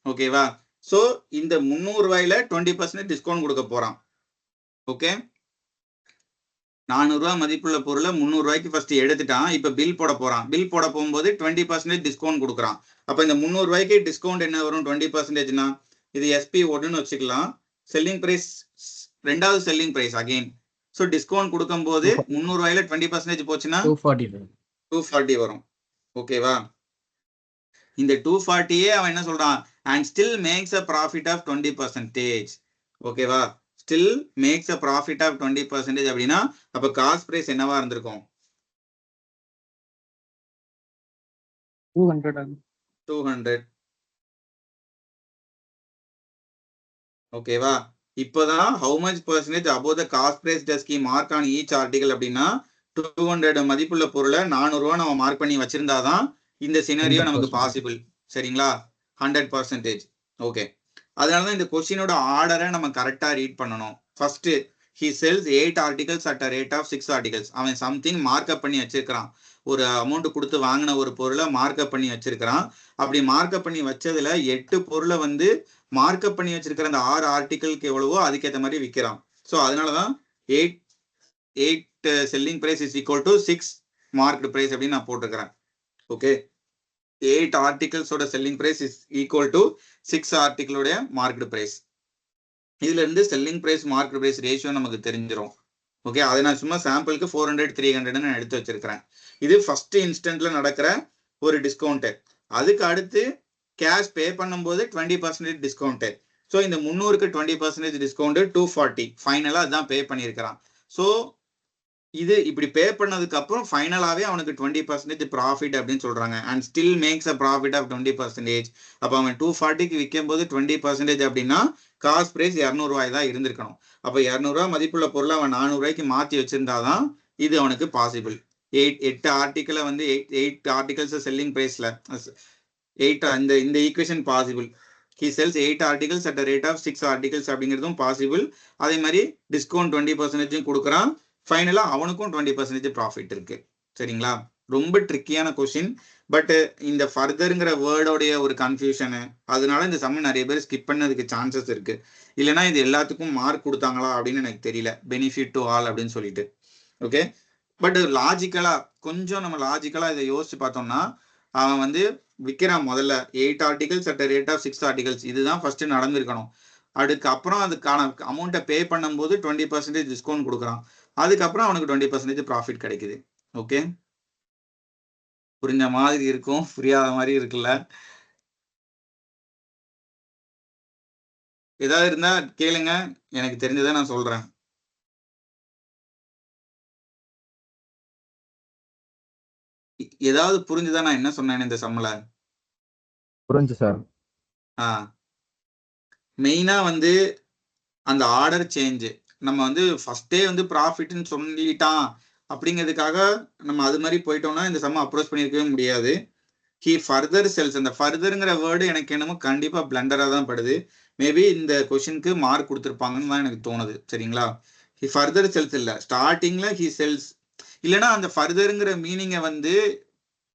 ஓகேவா? ஸோ இந்த 300 ரூபாயில 20% டிஸ்கவுண்ட் கொடுக்க போறான். ஓகே, 400 ரூபாய் மதிப்புள்ள பொருளை 300 ரூபாய்க்கு ஃபர்ஸ்ட் எடுத்துட்டான். இப்ப பில் போட போறான். பில் போட போகும்போது 20% டிஸ்கவுண்ட் கொடுக்குறான். அப்ப இந்த 300 ரூபாய்க்கு டிஸ்கவுண்ட் என்ன வரும்? 20%னா இது எஸ்பி ஒன்னு வச்சுக்கலாம். செல்லிங் பிரைஸ் ரெண்டாவது selling price again. So discount கொடுக்கும் போது 300 ரூபாயில 20% போச்சுன்னா 240 வரும். ஓகேவா? இந்த 240 அவன் என்ன சொல்றான்? and still makes a profit of 20%. ஓகேவா? still makes a profit of 20% அப்படின்னா அப்ப காஸ்ட் பிரைஸ் என்னவா இருந்திருக்கும்? 200. ஓகேவா? இப்போதான் how much percentage above the cost price does he mark on each article அப்படின்னா 200 மதிப்புள்ள பொருளை 400 ரூபாய் நம்ம மார்க் பண்ணி வச்சிருந்தாதான் இந்த சினாரியோ நமக்கு பாசிபிள். சரிங்களா? 100%. ஓகே, அதனாலதான் இந்த கொஸ்டினோட ஆர்டரை நம்ம கரெக்டா ரீட் பண்ணணும். First he sells 8 articles at a rate of 6 articles. அவன் சம்திங் மார்க்அப் பண்ணி வச்சிருக்கிறான். ஒரு அமௌண்ட் கொடுத்து வாங்கின ஒரு பொருளை மார்க்அப் பண்ணி வச்சிருக்கிறான். அப்படி மார்க்அப் பண்ணி வச்சதுல 8 பொருளை வந்து மார்க்அப் பண்ணி வச்சிருக்கிற அந்த 6 ஆர்டிகிளுக்கு எவ்வளவோ அதுக்கேற்ற மாதிரி விற்கிறான். ஸோ அதனாலதான் 8 selling price is equal to 6 marked price அப்படின்னு நான் போட்டிருக்கிறேன். ஓகே, 8 ஆர்டிகல்ஸோட selling price is equal to 6 ஆர்டிகளோட மார்க்கெட் பிரைஸ். இதுல இருந்து selling price market price ratio நமக்கு தெரிஞ்சிடும். ஓகே, அதை நான் சும்மா சாம்பிளுக்கு 400 300 நான் எடுத்து வச்சிருக்கிறேன். இது ஃபர்ஸ்ட் இன்ஸ்டன்ட்ல நடக்கிற ஒரு டிஸ்கவுண்ட். அதுக்கு அடுத்து கேஷ் பே பண்ணும்போது 20% டிஸ்கவுண்ட். ஸோ இந்த 300க்கு 20% டிஸ்கவுண்ட் 240 ஃபைனலா அதான் பே பண்ணியிருக்கிறான். ஸோ இது இப்படி பே பண்ணதுக்கு அப்புறம் ஃபைனலாவே அவனுக்கு 20% ப்ராஃபிட் அப்படின்னு சொல்றாங்க. And still makes a profit of 20%. அப்ப அவன் 240க்கு விற்கும் போது 20% அப்படின்னா காஸ்ட் பிரைஸ் 200 ரூபாய் தான் இருந்திருக்கணும். அப்ப 200 ரூபாய் மதிப்புள்ள பொருளை அவன் 400 ரூபாய்க்கு மாத்தி வச்சிருந்தாதான் இது அவனுக்கு பாசிபிள். 8 ஆர்டிகளை வந்து 8 ஆர்டிகல்ஸ் செல்லிங் பிரைஸ்ல 8 இந்த equation possible. he sells 8 articles at a rate of 6 articles அப்படிங்கிறதும் பாசிபிள். அதே மாதிரி டிஸ்கவுண்ட் 20% கொடுக்குறான். ஃபைனலா அவனுக்கும் 20% ப்ராஃபிட் இருக்கு. சரிங்களா? ரொம்ப ட்ரிக்கியான கொஸ்டின். பட் இந்த ஃபர்தர்ங்கிற வேர்டோடைய ஒரு கன்ஃபியூஷனு, அதனால இந்த சம்ம நிறைய பேர் ஸ்கிப் பண்ணதுக்கு சான்சஸ் இருக்கு. இல்லைன்னா இது எல்லாத்துக்கும் மார்க் கொடுத்தாங்களா அப்படின்னு எனக்கு தெரியல. பெனிஃபிட் டு ஆல் அப்படின்னு சொல்லிட்டு. ஓகே, பட் லாஜிக்கலா கொஞ்சம் நம்ம லாஜிக்கலா இதை யோசிச்சு பார்த்தோம்னா அவன் வந்து விற்கிறான். முதல்ல 8 articles at rate of 6 articles. இதுதான் ஃபர்ஸ்ட் நடந்திருக்கணும். அதுக்கப்புறம் அதுக்கான அமௌண்ட்டை பே பண்ணும்போது 20% டிஸ்கவுண்ட் கொடுக்குறான். அதுக்கப்புறம் அவனுக்கு 20% ப்ராஃபிட் கிடைக்குது. ஓகே, புரிஞ்ச மாதிரி இருக்கும், புரியாத மாதிரி இருக்குல்ல? ஏதாவது இருந்தா கேளுங்க, எனக்கு தெரிஞ்சதை நான் சொல்றேன். ஏதாவது புரிஞ்சுதான் நான் என்ன சொன்னேன் இந்த சம்மல? புரிஞ்சு சார். மெயினா வந்து அந்த ஆர்டர் சேஞ்ச் நம்ம வந்து ஃபர்ஸ்டே வந்து ப்ராஃபிட்னு சொல்லிட்டான் அப்படிங்கிறதுக்காக நம்ம அது மாதிரி போயிட்டோம்னா இந்த சம்ம அப்ரோச் பண்ணியிருக்கவே முடியாது. ஹி ஃபர்தர் செல்ஸ், அந்த ஃபர்தருங்கிற வேர்டு எனக்கு என்னமோ கண்டிப்பா பிளண்டரா தான் படுது. மேபி இந்த கொஸ்டினுக்கு மார்க் கொடுத்துருப்பாங்கன்னு தான் எனக்கு தோணுது. சரிங்களா? ஹி ஃபர்தர் செல்ஸ் இல்ல, ஸ்டார்டிங்ல ஹி செல்ஸ். இல்லைன்னா அந்த ஃபர்தருங்கிற மீனிங்கை வந்து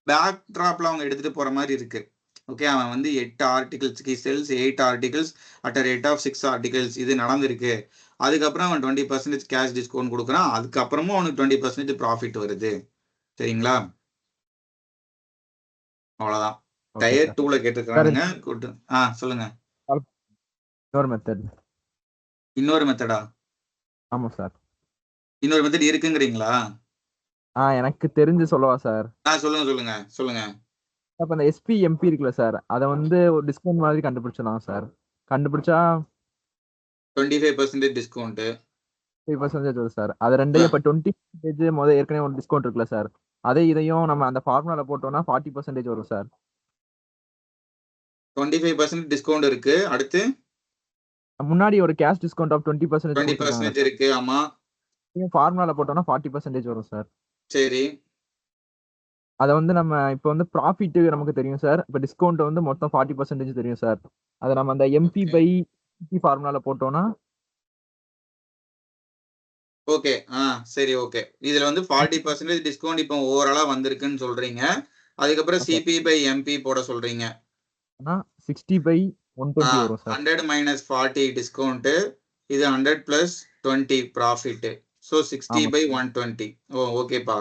பேக் டிராப்ல அவங்க எடுத்துட்டு போற மாதிரி இருக்கு. ஓகே, அவன் வந்து 8 articles he sells 8 articles at a rate of 6 articles இது நடந்திருக்கு. அதுக்கப்புறம் அவன் 20% கேஷ் டிஸ்கவுண்ட் கொடுக்குறான். அதுக்கப்புறமும் அவனுக்கு 20% ப்ராஃபிட் வருது. சரிங்களா? அவ்வளவுதான். டயர் 2ல கேட்டிருக்கானுங்க. சொல்லுங்க. இன்னொரு மெத்தட். இன்னொரு மெத்தடா? ஆமா சார். இன்னொரு மெத்தட் இருக்குங்கிறீங்களா? எனக்கு தெரிஞ்சு சொல்லவா சார்? சொல்லுங்க. அப்ப அந்த எஸ்பி எம்பி இருக்குல்ல சார், அதை வந்து ஒரு டிஸ்கவுண்ட் மாதிரி கண்டுபிடிச்சலாம் சார். கண்டுபிடிச்சா 25% டிஸ்கவுண்ட் 3% வரும் சார். அது ரெண்டையும் இப்ப 20% முதல் ஏற்கனவே ஒரு டிஸ்கவுண்ட் இருக்குல்ல சார், அதே இதையும் நம்ம அந்த ஃபார்முலால போட்டோம்னா 40% வரும் சார். 25% டிஸ்கவுண்ட் இருக்கு. அடுத்து முன்னாடி ஒரு கேஷ் டிஸ்கவுண்ட் ஆஃப் 20% 20% இருக்கு. ஆமா, ஃபார்முலால போட்டோம்னா 40% வரும் சார். சரி. அத வந்து நம்ம இப்ப வந்து ப்ராஃபிட் நமக்கு தெரியும் சார். இப்ப டிஸ்கவுண்ட் வந்து மொத்தம் 40% தெரியும் சார். அத நம்ம அந்த எம்பி பை ஃபார்முலால போட்டோம்னா ஓகே. சரி, ஓகே. இதுல வந்து 40% டிஸ்கவுண்ட் இப்போ ஓவராலா வந்திருக்குன்னு சொல்றீங்க. அதுக்கப்புறம் சிபி பை எம்பி போட சொல்றீங்க. 60/120 வரும் சார். 100 - 40 டிஸ்கவுண்ட், இது 100 + 20 ப்ராஃபிட். ஸோ 60/120. ஓ, ஓகேப்பா.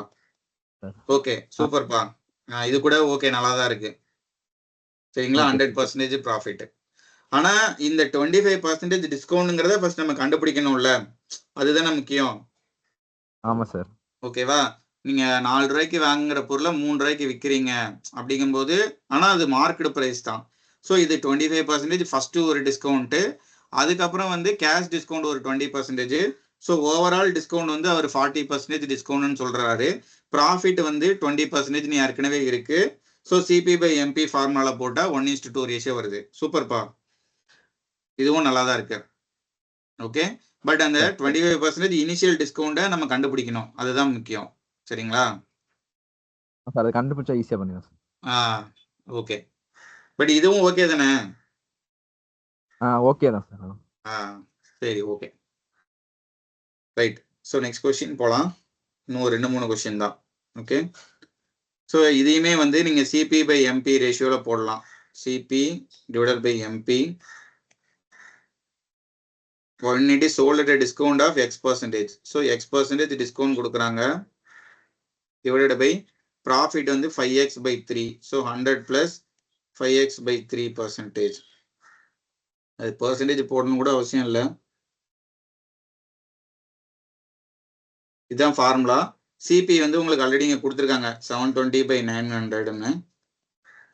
ஓகே, சூப்பர்ப்பா. இது கூட ஓகே, நல்லா தான் இருக்கு. சரிங்களா? 100% ப்ராஃபிட். ஆனா இந்த 25% டிஸ்கவுண்ட்ங்கிறத ஃபர்ஸ்ட் நம்ம கண்டுபிடிக்கணும்ல, அதுதானே முக்கியம். ஆமா சார். ஓகேவா? நீங்க 4 ரூபாய்க்கு வாங்குற பொருளை 3 ரூபாய்க்கு விற்கிறீங்க அப்படிங்கும்போது, ஆனா அது மார்க்கெட் பிரைஸ் தான். ஸோ இது 25% ஃபர்ஸ்ட் ஒரு டிஸ்கவுண்ட், அதுக்கப்புறம் வந்து கேஷ் டிஸ்கவுண்ட் ஒரு 20%. ஸோ ஓவரால் டிஸ்கவுண்ட் வந்து அவர் 40% டிஸ்கவுண்ட்னு சொல்றாரு. ப்ராஃபிட் வந்து 20% ஏற்கனவே இருக்கு. So CP by MP formula போட்டா 1:2 ரேஷியோ வருது. சூப்பர்ப்பா, இதுவும் நல்லா தான் இருக்கு. ஓகே, பட் அந்த 25% இனிஷியல் டிஸ்கவுண்ட்டை நம்ம கண்டுபிடிக்கணும், அதுதான் முக்கியம். சரிங்களா? அதை கண்டுபிடிச்சா ஈஸியா பண்ணிடலாம். ஓகே, பட் இதுவும் ஓகே தானே? ஓகே தான் சார். சரி, okay, right. So next question போகலாம். இன்னும் 2-3 கொஸ்டின் தான். ஓகே, ஸோ இதையுமே வந்து நீங்க சிபி பை எம்பி ரேஷியோல போடலாம். CP divided by MP when it is sold at a discount of X%. So X% discount கொடுக்குறாங்க, divided by profit வந்து 5x/3. So 100 plus 5x/3%. அது percentage போடணும் கூட அவசியம் இல்லை. இதுதான் ஃபார்முலா. சிபி வந்து உங்களுக்கு ஆல்ரெடி இங்க கொடுத்துருக்காங்க 720/900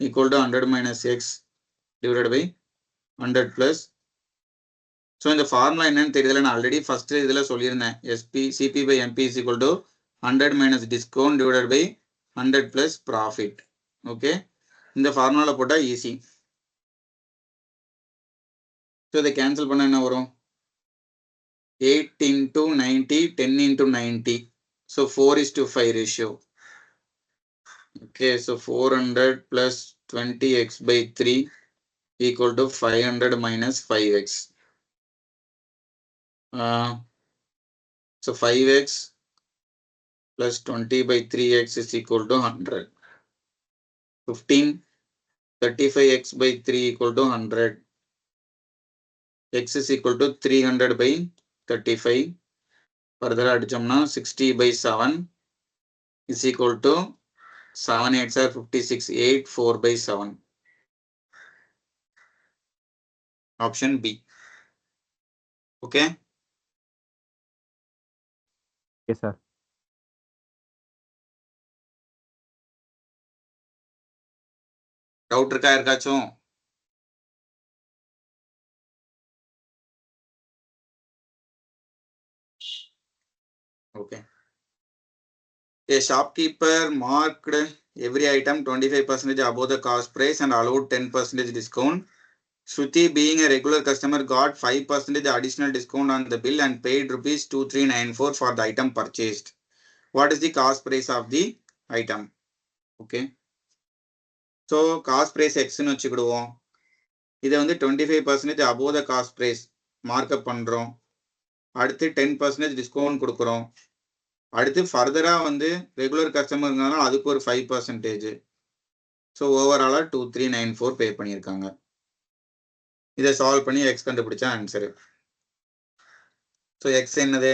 equal to 100 - x divided by 100 plus. So இந்த ஃபார்முலா என்னன்னு தெரியல, நான் ஆல்ரெடி ஃபர்ஸ்ட் இதுல சொல்லியிருந்தேன். CP by MP is equal to 100 - discount divided by 100 plus profit. Okay, இந்த ஃபார்முலால போட்டா ஈஸி. ஸோ இதை கேன்சல் பண்ண என்ன வரும்? 8 × 90 10 × 90. So 4:5 ratio. Okay, so 400 plus 20x/3 equal to 500 minus 5x. So 5x plus 20/3x is equal to 100. 15 35x/3 equal to 100. X is equal to 300/35. Further அடிச்சோம்னா 60/7 is equal to 7 8s are 56. 8 4/7. Option B. Okay. Okay sir. Doubt இருக்கா யாருக்காச்சும்? Okay. A shopkeeper marked every item 25% above the cost price and allowed 10% discount. Shruti, being a regular customer, got 5% additional discount on the bill and paid rupees 2394 for the item purchased. What is the cost price of the item? Okay. So cost price X னு வச்சுக்கிடுவோம். இதை வந்து 25% above the cost price markup பண்றோம். அடுத்து 10% discount கொடுக்குறோம். அடுத்து ஃபர்தரா வந்து regular கஸ்டமர்னால அதுக்கு ஒரு 5%. ஸோ ஓவராலா 2394 பே பண்ணியிருக்காங்க. இதை சால்வ் பண்ணி எக்ஸ் கண்டுபிடிச்சா ஆன்சரு. ஸோ எக்ஸ் என்னது?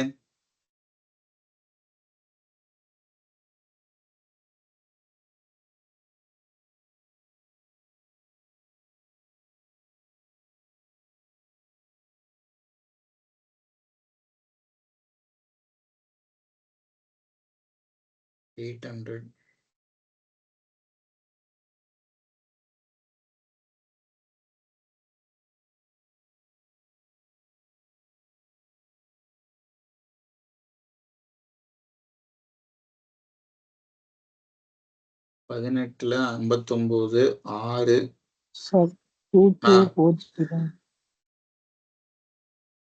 $800. பதினெட்டுல 59 6. சார் 2243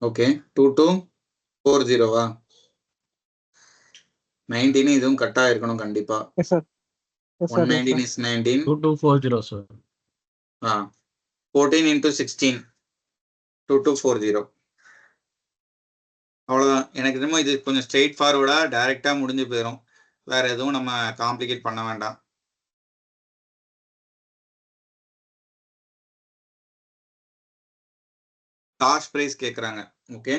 ஓகே 2240வா 19 இதுவும் கட்டா இருக்கணும் கண்டிப்பா. Yes, sir. Yes, sir. 119 is 19. 2240 sir. 14 into 16 2240. அவ்வளவுதான். எனக்கு என்னமோ இது கொஞ்சம் ஸ்ட்ரெயிட் ஃபார்வர்டா டைரக்டா முடிஞ்சு போயிடும். வேற எதுவும் நம்ம காம்ப்ளிகேட் பண்ண வேண்டாம். காஸ்ட் பிரைஸ் கேக்குறாங்க. ஓகே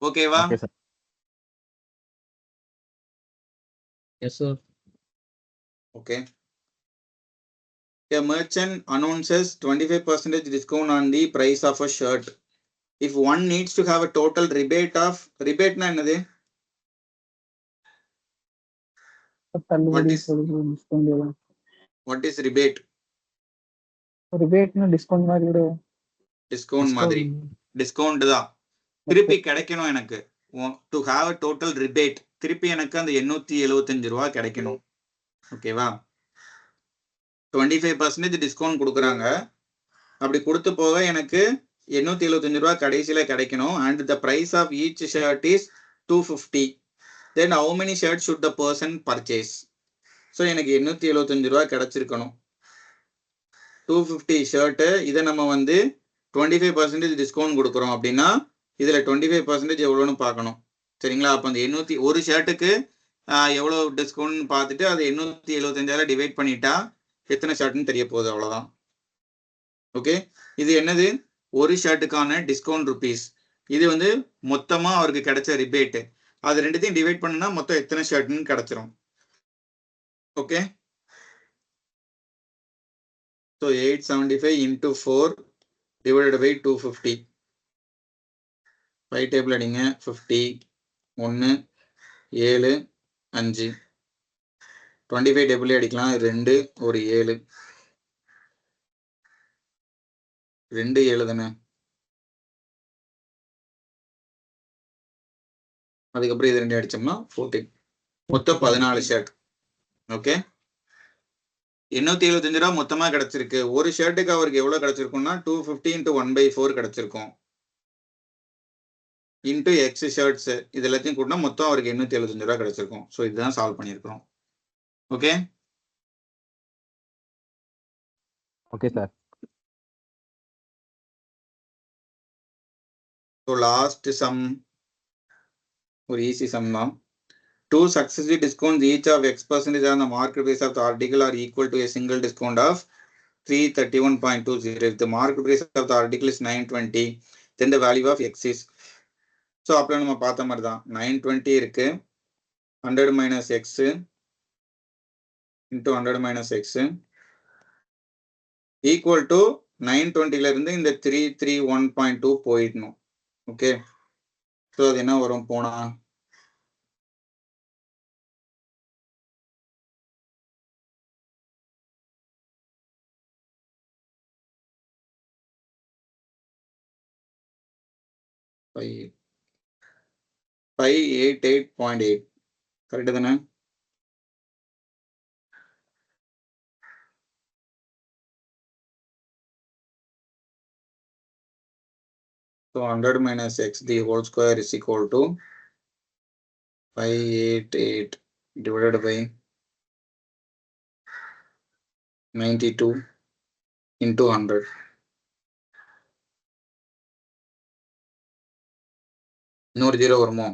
ஓகேவா? Okay sir. Yes sir. Okay. A merchant announces 25% discount on the price of a shirt. If one needs to have a total rebate of rebate na enadhu? What is rebate? Rebate na discount மாதிரி விடு. Discount மாதிரி. Discount தான். திருப்பி கிடைக்கணும் எனக்கு. To have a total rebate. திருப்பி எனக்கு அந்த 875 ரூபாய் கிடைக்கணும். ஓகேவா? 25% டிஸ்கவுண்ட் கொடுக்குறாங்க. அப்படி கொடுத்து போக எனக்கு 875 ரூபாய் கடைசியில கிடைக்கணும். And the price of each shirt is 250. Then how many shirts should the person purchase? So எனக்கு 875 ரூபாய் கிடைச்சிருக்கணும். 250 ஷர்ட் இதை நம்ம வந்து 25% டிஸ்கவுண்ட் கொடுக்குறோம் அப்படின்னா இதுல 25% எவ்வளோன்னு பார்க்கணும். சரிங்களா? அப்போ அந்த 800 ஒரு ஷர்ட்டுக்கு எவ்வளோ டிஸ்கவுண்ட் பார்த்துட்டு அது 875 டிவைட் பண்ணிட்டா எத்தனை ஷர்ட்னு தெரிய போகுது. அவ்வளோதான். ஓகே இது என்னது? ஒரு ஷர்ட்டுக்கான டிஸ்கவுண்ட் ருபீஸ். இது வந்து மொத்தமா அவருக்கு கிடைச்ச ரிபேட்டு. அது ரெண்டுத்தையும் டிவைட் பண்ணுனா மொத்தம் எத்தனை ஷர்ட்னு கிடைச்சிரும். Okay so 875 into 4 divided by 250. 5 table அடிங்க. 50 1 7 5 25 டேபிள் அடிக்கலாம். 2 ஒரு 7 2 7 தானே. அதுக்கப்புறம் இது 2 அடிச்சோம்னா 14 மொத்தம் 14 ஷர்ட். ஓகே 875 ரூபா மொத்தமா கிடைச்சிருக்கு. ஒரு ஷர்ட்டுக்கு அவருக்கு எவ்வளவு கிடைச்சிருக்கும்னா 250 into 1/4 கிடைச்சிருக்கும். இன்டு எக்ஸ் ஷர்ட்ஸ் இது எல்லாத்தையும் கூட்டினா மொத்தம் அவருக்கு 875 ரூபா கிடைச்சிருக்கும். ஸோ இதுதான் சால்வ் பண்ணியிருக்கிறோம். Okay okay sir. So last some ஒரு ஈஸி சம் தான். 2 successive discounts each of X% on the market price of the article are equal to a single discount of 331.20. If the market price of the article is 920, then the value of X is. So அப்போ நம்ம பார்த்த மாதிரி தான் 920 இருக்கு. 100 minus X into 100 minus X equal to 920ல இருந்து இந்த 331.2 போயிடணும். Okay so அது என்ன வரும் போனா 588.8 கரெக்டு தானே? So 100 minus x the whole square is equal to 588 divided by 92 into 100. இன்னொரு 0 வருமோ?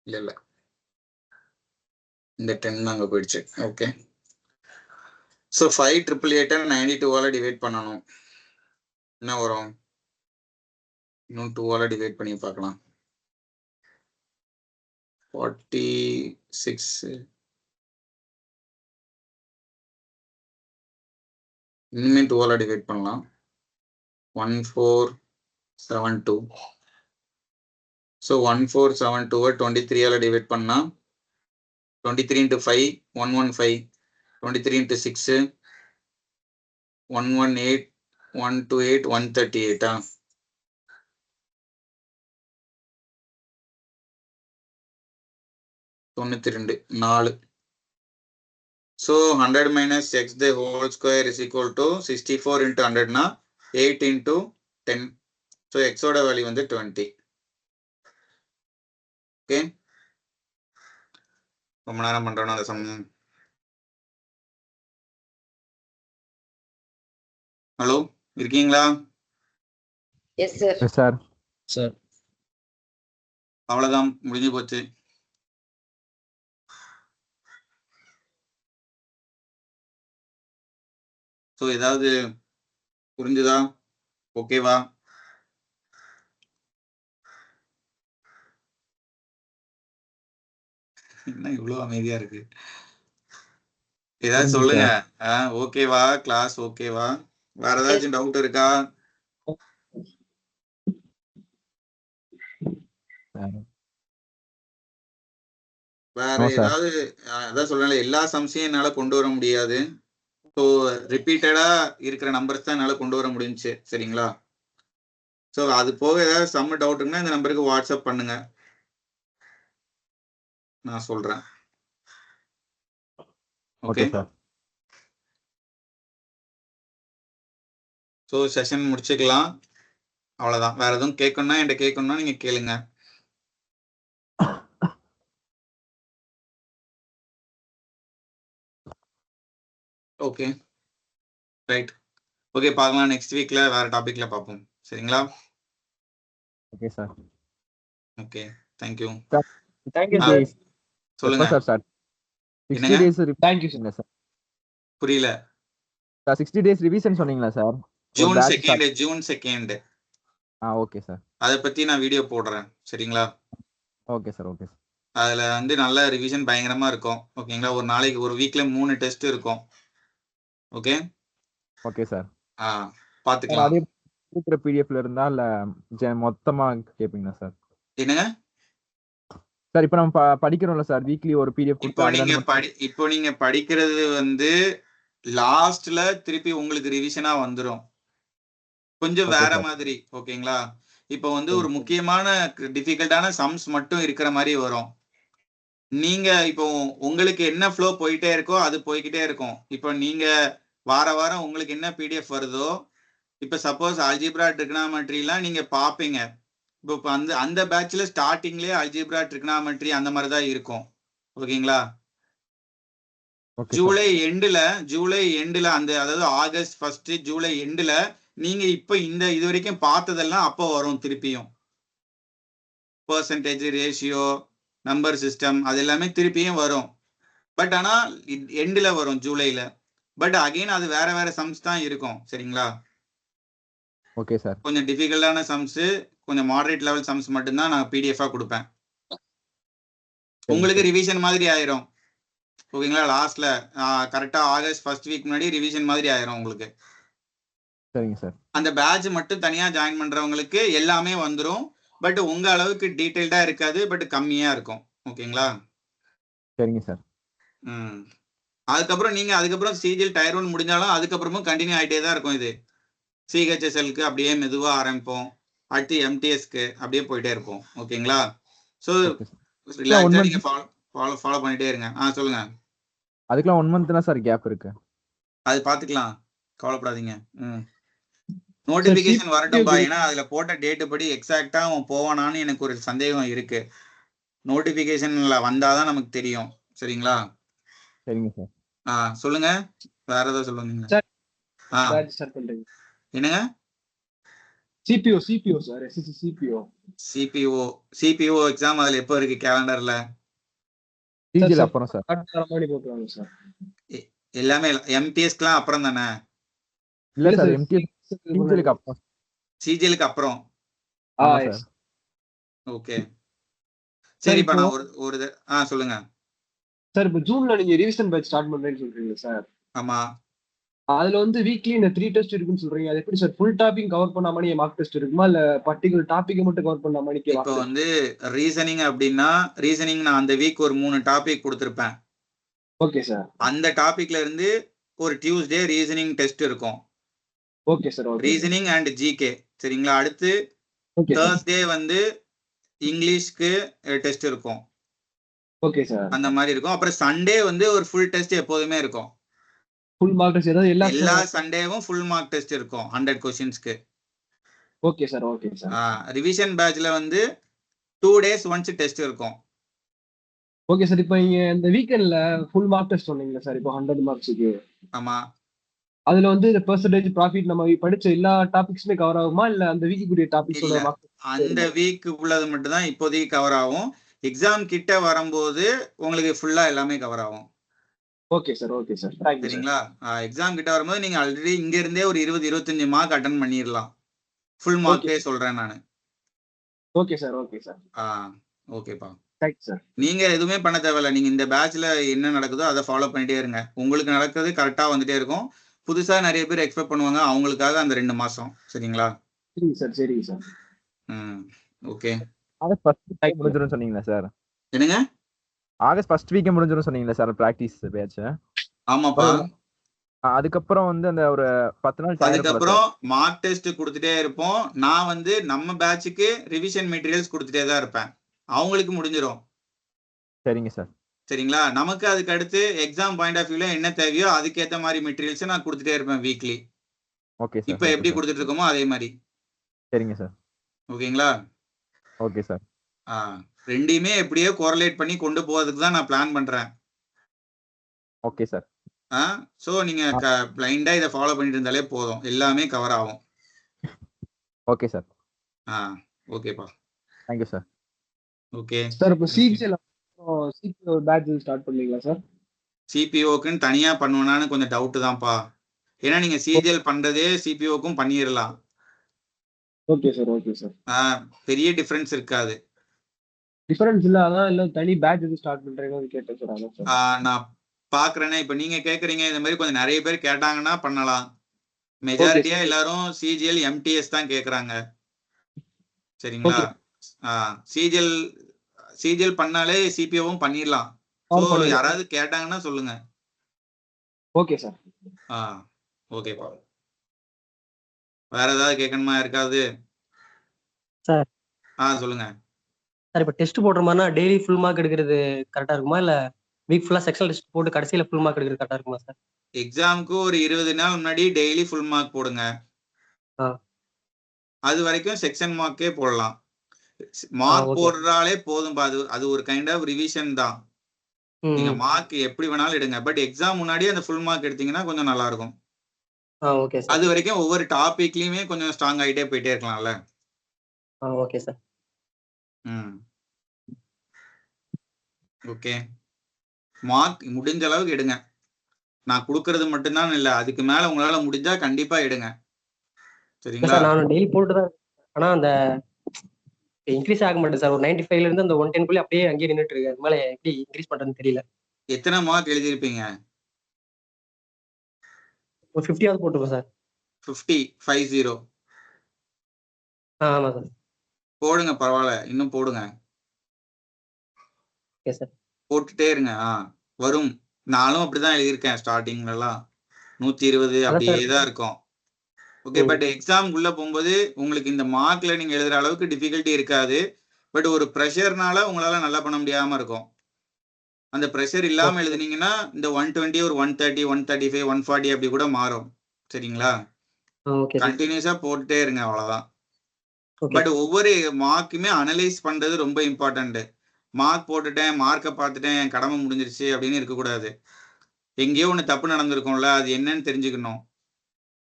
இல்ல இந்த 10 அங்க போயிடுச்சு. ஓகே ஸோ 588 92 டிவைட் பண்ணணும். என்ன வரும்? இன்னும் 2 டிவைட் பண்ணி பார்க்கலாம். 46 இனிமே 2 டிவைட் பண்ணலாம். 1472. ஸோ 1472 23 டிவைட் பண்ணா 23 into 5 115. 23 into 6 118 128 138. 92 4. So 100 minus x the whole square is equal to 64 into 100 na 8 into 10. So x oda value வந்து 20. Okay. ரொம்ப நேரம் பண்றோம் அந்த சம். ஹலோ இருக்கீங்களா? Yes sir. Sir Sir. அவ்வளவுதான் முடிஞ்சு போச்சு. ஸோ ஏதாவது புரிஞ்சுதா? ஓகேவா? என்ன இவ்வளவு அமைதியா இருக்கு? ஏதாவது சொல்லுங்க. ஓகேவா? கிளாஸ் ஓகேவா? வேற ஏதாச்சும் டவுட் இருக்கா? வேற ஏதாவது அதான் சொல்றேன், எல்லா சம்ஸையும் என்னால கொண்டு வர முடியாது. ஸோ ரிப்பீட்டடா இருக்கிற நம்பர்ஸ் தான் என்னால கொண்டு வர முடிஞ்சுச்சு. சரிங்களா? ஸோ அது போக ஏதாவது சம் டவுட்டுங்கன்னா இந்த நம்பருக்கு வாட்ஸ்அப் பண்ணுங்க, நான் சொல்றேன். ஓகே. ஸோ செஷன் முடிச்சுக்கலாம். அவ்வளோதான். வேற எதுவும் கேட்கணும்னா என்கிட்ட கேட்கணும்னா நீங்க கேளுங்க. Okay right. ஓகே பார்க்கலாம். நெக்ஸ்ட் வீக்ல வேற டாபிக்ல பார்ப்போம். சரிங்களா? Okay sir. Okay thank you. Thank you sir. சொல்லுங்க sir sir 60 days thank you sir. Sir. புரியல. சார் 60 டேஸ் ரிவிஷன் சொன்னீங்களா சார்? June 2 okay sir. அதை பத்தி நான் வீடியோ போடுறேன். சரிங்களா? Okay sir. Okay sir. அதுல வந்து நல்ல ரிவிஷன் பயங்கரமா இருக்கும். ஓகேங்களா? ஒரு நாளைக்கு ஒரு வீக்ல 3 டெஸ்ட் இருக்கும். Okay okay sir. பாத்துக்கலாம். அதே இருக்கிற பிடிஎஃப்ல இருந்தா இல்ல மொத்தமா கேப்பீங்களா சார்? என்னங்க சார் இப்போ நம்ம படிக்கிறோம்ல சார், வீக்லி ஒரு பிடிஎஃப் இப்போ நீங்க படிக்கிறது வந்து லாஸ்ட்ல திருப்பி உங்களுக்கு ரிவிஷனா வந்துரும். கொஞ்சம் வேற மாதிரி. ஓகேங்களா? இப்போ வந்து ஒரு முக்கியமான டிஃபிகல்ட்டான சம்ஸ் மட்டும் இருக்கிற மாதிரி வரும். நீங்க இப்போ உங்களுக்கு என்ன ஃப்ளோ போயிட்டே இருக்கோ அது போய்கிட்டே இருக்கும். இப்போ நீங்க வாரம் உங்களுக்கு என்ன பிடிஎஃப் வருதோ, இப்போ சப்போஸ் அல்ஜிப்ரா ட்ரிகனாமெட்ரிலாம் நீங்க பாப்பீங்க. இப்போ அந்த பேட்ச்ல ஸ்டார்டிங்லயே அல்ஜிப்ரா ட்ரிகனாமெட்ரி அந்த மாதிரி தான் இருக்கும். ஓகேங்களா? ஜூலை எண்டுல அந்த அதாவது ஆகஸ்ட் 1 ஜூலை எண்டுல நீங்க இப்ப இது வரைக்கும் பார்த்ததெல்லாம் அப்போ வரும். திருப்பியும் பெர்சன்டேஜ், ரேஷியோ, நம்பர் சிஸ்டம் அது எல்லாமே திருப்பியும் வரும். பட் ஆனா எண்டுல வரும் ஜூலைல. பட் அகைன் அது வேற சம்ஸ் தான் இருக்கும். சரிங்களா? Okay sir. கொஞ்சம் டிஃபிகல்ட்டான சம்ஸ், கொஞ்சம் மாடரேட் லெவல் சம்ஸ் மட்டும்தான் நான் பிடிஎஃபா கொடுப்பேன். உங்களுக்கு ரிவிஷன் மாதிரி ஆயிரும். ஓகேங்களா? லாஸ்ட்ல கரெக்டா ஆகஸ்ட் 1 வீக் முன்னாடி ரிவிஷன் மாதிரி ஆயிரும் உங்களுக்கு. சரிங்க சார். அந்த பேட்ச் மட்டும் தனியா ஜாயின் பண்றவங்களுக்கு எல்லாமே வந்துரும். பட் உங்க அளவுக்கு டீடைல்டா இருக்காது, பட் கம்மியா இருக்கும். ஓகேங்களா? சரிங்க சார். அதுக்கப்புறம் சிஜிஎல் டயர் 1 முடிஞ்சாலும் அதுக்கப்புறமும் கண்டினியூ ஆகிட்டே தான் இருக்கும். இது சிஹெச்எஸ்எல்க்கு அப்படியே மெதுவா ஆரம்பிப்போம், அடுத்து எம்டிஎஸ்க்கு அப்படியே போயிட்டே இருப்போம். ஓகேங்களா? ஸோ ரிலாக்ஸா நீங்க ஃபாலோ பண்ணிட்டே இருங்க. சொல்லுங்க. அதுக்கெல்லாம் 1 மந்த் தான் சார் கேப் இருக்கு. அது பாத்துக்கலாம், கவலைப்படாதீங்க. நோட்டிபிகேஷன் வரட்டும்பா. ஏன்னா அதுல போட்ட டேட் படி எக்ஸாக்டா அவன் போவானான்னு எனக்கு ஒரு சந்தேகம் இருக்கு. நோட்டிபிகேஷன்ல வந்தாதான் நமக்கு தெரியும். சரிங்களா? சரிங்க சார். சொல்லுங்க. வேற ஏதாவது சொல்லுங்க. என்னங்க? CPO sir. சிபிஓ எக்ஸாம் அதுல எப்போ இருக்கு கேலண்டர்ல? சிஜிஎல் அப்புறம் சார். எல்லாமே எம்டிஎஸ்க்குலாம் அப்புறம் தானே? இல்ல சார், எம்டிஎஸ் சிஜிஎலுக்கு அப்புறம். சிஜிஎலுக்கு அப்புறம். சார். ஓகே சரி. இப்ப நான் ஒரு சொல்லுங்க சார். இப்போ ஜூன்ல நீங்க ரிவிஷன் பேட்ச் ஸ்டார்ட் பண்றேன்னு சொல்றீங்க சார். ஆமா. அதுல வந்து வீக்லி இந்த 3 டெஸ்ட் இருக்குன்னு சொல்றீங்க. அது எப்படி சார்? ஃபுல் டாபிக் கவர் பண்ண மாதிரி மார்க் டெஸ்ட் இருக்குமா, இல்ல பர்టిక్యులர் டாபிக் மட்டும் கவர் பண்ண மாதிரி? இப்போ வந்து ரீசனிங் அப்படின்னா ரீசனிங் நான் அந்த வீக் ஒரு 3 டாபிக் கொடுத்திருப்பேன். Okay sir. அந்த டாபிக்ல இருந்து ஒரு டியூஸ்டே ரீசனிங் டெஸ்ட் இருக்கும். Okay sir. Reasoning and GK. சரிங்களா? அடுத்து தேர்ஸ்டே வந்து இங்கிலீஷ்க்கு டெஸ்ட் இருக்கும். Okay sir. அந்த மாதிரி இருக்கும். அப்புறம் சண்டே வந்து ஒரு ஃபுல் டெஸ்ட் எப்போதுமே இருக்கும். ஃபுல் மார்க் டெஸ்ட் ஏதாவது எல்லா சண்டேவும் ஃபுல் மார்க் டெஸ்ட் இருக்கும் 100 கொஸ்டின்ஸ்க்கு. Okay sir. Okay sir. Revision பேட்ச்ல வந்து 2 days ஒன்ஸ் டெஸ்ட் இருக்கும். Okay sir. இப்போ நீங்க இந்த வீக்கெண்ட்ல ஃபுல் மார்க் டெஸ்ட் சொன்னீங்க சார். இப்போ 100 மார்க்ஸுக்கு ஆமா. அதுல வந்து இந்த பெர்சன்டேஜ் ப்ராஃபிட் நம்ம படிச்ச எல்லா டாபிக்ஸுமே கவர் ஆகுமா இல்ல அந்த வீக்குரிய டாபிக்ஸோட இல்ல, அந்த வீக்கு உள்ளது மட்டும் தான் இப்போதைக்கு கவர் ஆகும். எக்ஸாம் கிட்ட வரும்போது உங்களுக்கு ஃபுல்லா எல்லாமே கவர் ஆகும். Okay sir. Okay sir. சரிங்களா? எக்ஸாம் கிட்ட வரும்போது நீங்க ஆல்ரெடி இங்க இருந்தே ஒரு 20-25 மார்க் அட்டன் பண்ணிடலாம். ஃபுல் மார்க்கே சொல்றேன் நானு. Okay sir. Okay sir. ஓகேப்பா. Thanks sir. நீங்க எதுவுமே பண்ண தேவையில்ல. நீங்க இந்த பேட்ச்ல என்ன நடக்குதோ அதை ஃபாலோ பண்ணிட்டே இருங்க. உங்களுக்கு நடக்கிறது கரெக்டா வந்துட்டே இருக்கும். புதுசா நிறைய பேர் எக்ஸ்பெக்ட் பண்ணுவாங்க, அவங்களுக்காக அந்த 2 மாசம். சரிங்களா? சரிங்க சார். சரிங்க sir. Okay. August first week முடிஞ்சிரும் சொன்னீங்களா சார்? என்னங்க? ஆகஸ்ட் ஃபர்ஸ்ட் வீக் முடிஞ்சிரும் சொன்னீங்களா சார் பிராக்டிஸ் பேட்ச்? ஆமாப்பா. அதுக்கப்புறம் வந்து அந்த ஒரு 10 நாள் அதுக்கப்புறம் மார்க் டெஸ்ட் கொடுத்துட்டே இருப்போம். நான் வந்து நம்ம பேட்சுக்கு ரிவிஷன் மெட்டீரியல்ஸ் கொடுத்துட்டே தான் இருப்பேன். அவங்களுக்கு முடிஞ்சிடும். சரிங்க சார். சரிங்களா? நமக்கு அதுக்கு அடுத்து எக்ஸாம் பாயிண்ட் ஆஃப் வியூல என்ன தேவையோ அதுக்கேற்ற மாதிரி மெட்டீரியல்ஸ் நான் கொடுத்துட்டே இருப்பேன் வீக்லி. Okay sir. இப்போ எப்படி கொடுத்துட்டு இருக்கோமோ அதே மாதிரி. சரிங்க சார். ஓகேங்களா? Okay sir. ரெண்டையுமே எப்படியோ கோரிலேட் பண்ணி கொண்டு போறதுக்கு தான் நான் பிளான் பண்றேன். Okay sir. சோ நீங்க பிளைண்டா இதை ஃபாலோ பண்ணிட்டு இருந்தாலே போதும், எல்லாமே கவர் ஆகும். Okay sir. ஓகேப்பா. Thank you sir. Okay sir. இப்போ சிபிஓ பேட்ச் ஸ்டார்ட் பண்ணீங்களா சார்? சிபிஓக்குன்னு தனியா பண்ணுவேனான்னு கொஞ்சம் டவுட் தான்ப்பா. ஏன்னா நீங்க சிஜிஎல் பண்றதே சிபிஓக்கும் பண்ணிடலாம். Okay sir. Okay sir. பெரிய டிஃபரன்ஸ் இருக்காது. டிஃபரன்ஸ் இல்ல, அதான் இல்ல தனி பேட்ச் எது ஸ்டார்ட் பண்றீங்கன்னு கேட்டேன் சார். அதான் சார் நான் பாக்குறேனே. இப்ப நீங்க கேக்குறீங்க, இந்த மாதிரி கொஞ்சம் நிறைய பேர் கேட்டாங்கன்னா பண்ணலாம். மெஜாரிட்டியா எல்லாரும் சிஜிஎல் எம்டிஎஸ் தான் கேக்குறாங்க. சரிங்களா? சிஜிஎல் பண்ணாலே சிபிஓவும் பண்ணிடலாம். யாராவது கேட்டாங்கன்னா சொல்லுங்க. Okay sir. ஓகேப்பா. வேற ஏதாவது கேட்கணுமா இருக்காது சார்? சொல்லுங்க சார். இப்போ டெஸ்ட் போடுற மாதிரினா டெய்லி ஃபுல் மார்க் எடுக்கிறது கரெக்டா இருக்குமா இல்ல வீக் ஃபுல்லா செக்ஷனல் டெஸ்ட் போட்டு கடைசியில ஃபுல் மார்க் எடுக்கிறது கரெக்டா இருக்குமா சார்? எக்ஸாமுக்கு ஒரு 20 நாள் முன்னாடி டெய்லி ஃபுல் மார்க் போடுங்க. அது வரைக்கும் செக்ஷன் மார்க்கே போடலாம். மார்க் போடுறாலே போதும். அது ஒரு கைண்ட் ஆஃப் ரிவிஷன் தான். நீங்க மார்க் எப்படி வேணாலும் எடுங்க. பட் எக்ஸாம் முன்னாடி அந்த ஃபுல் மார்க் எடுத்தீங்கன்னா கொஞ்சம் நல்லா இருக்கும். Okay sir. அது வரைக்கும் ஒவ்வொரு டாபிக்லயுமே கொஞ்சம் ஸ்ட்ராங் ஆகிட்டே போயிட்டே இருக்கலாம்ல. Okay sir. ஓகே. மார்க் முடிஞ்ச அளவுக்கு எடுங்க. நான் கொடுக்கறது மட்டும்தான் இல்ல, அதுக்கு மேல உங்களால முடிஞ்சா கண்டிப்பா எடுங்க. சரிங்களா? நான் டெய்லி போட்டுதான், ஆனா அந்த இன்க்ரீஸ் ஆக மாட்டேன் சார். ஒரு 95ல இருந்து அந்த 110 குள்ள அப்படியே அங்கேயே நின்னுட்டு இருக்கு. அது மேல எப்படி இன்க்ரீஸ் பண்றதுன்னு தெரியல. எத்தனை மார்க் எழுதிருப்பீங்க? ஒரு 50 போட்டுருக்கோம் சார். 50. ஆமா சார். போடுங்க, பரவாயில்ல, இன்னும் போடுங்க. Okay sir. போட்டுட்டே இருங்க. வரும். நானும் அப்படிதான் எழுதியிருக்கேன். ஸ்டார்டிங்ல எல்லாம் 120 அப்படியே தான் இருக்கும். ஓகே. பட் எக்ஸாம் உள்ள போகும்போது உங்களுக்கு இந்த மார்க்ல நீங்க எழுதுற அளவுக்கு டிஃபிகல்ட்டி இருக்காது. பட் ஒரு ப்ரெஷர்னால உங்களால நல்லா பண்ண முடியாம இருக்கும். அந்த ப்ரெஷர் இல்லாம எழுதுனீங்கன்னா இந்த 120 ஒரு 130 135 140 அப்படி கூட மாறும். சரிங்களா? கண்டினியூஸா போட்டுட்டே இருங்க, அவ்வளவுதான். பட் ஒவ்வொரு மார்க்குமே அனலைஸ் பண்றது ரொம்ப இம்பார்ட்டன்ட். மார்க் போட்டுட்டேன், மார்க்கை பார்த்துட்டேன், என் கடமை முடிஞ்சிருச்சு அப்படின்னு இருக்கக்கூடாது. எங்கேயோ ஒண்ணு தப்பு நடந்திருக்கும்ல, அது என்னன்னு தெரிஞ்சுக்கணும்.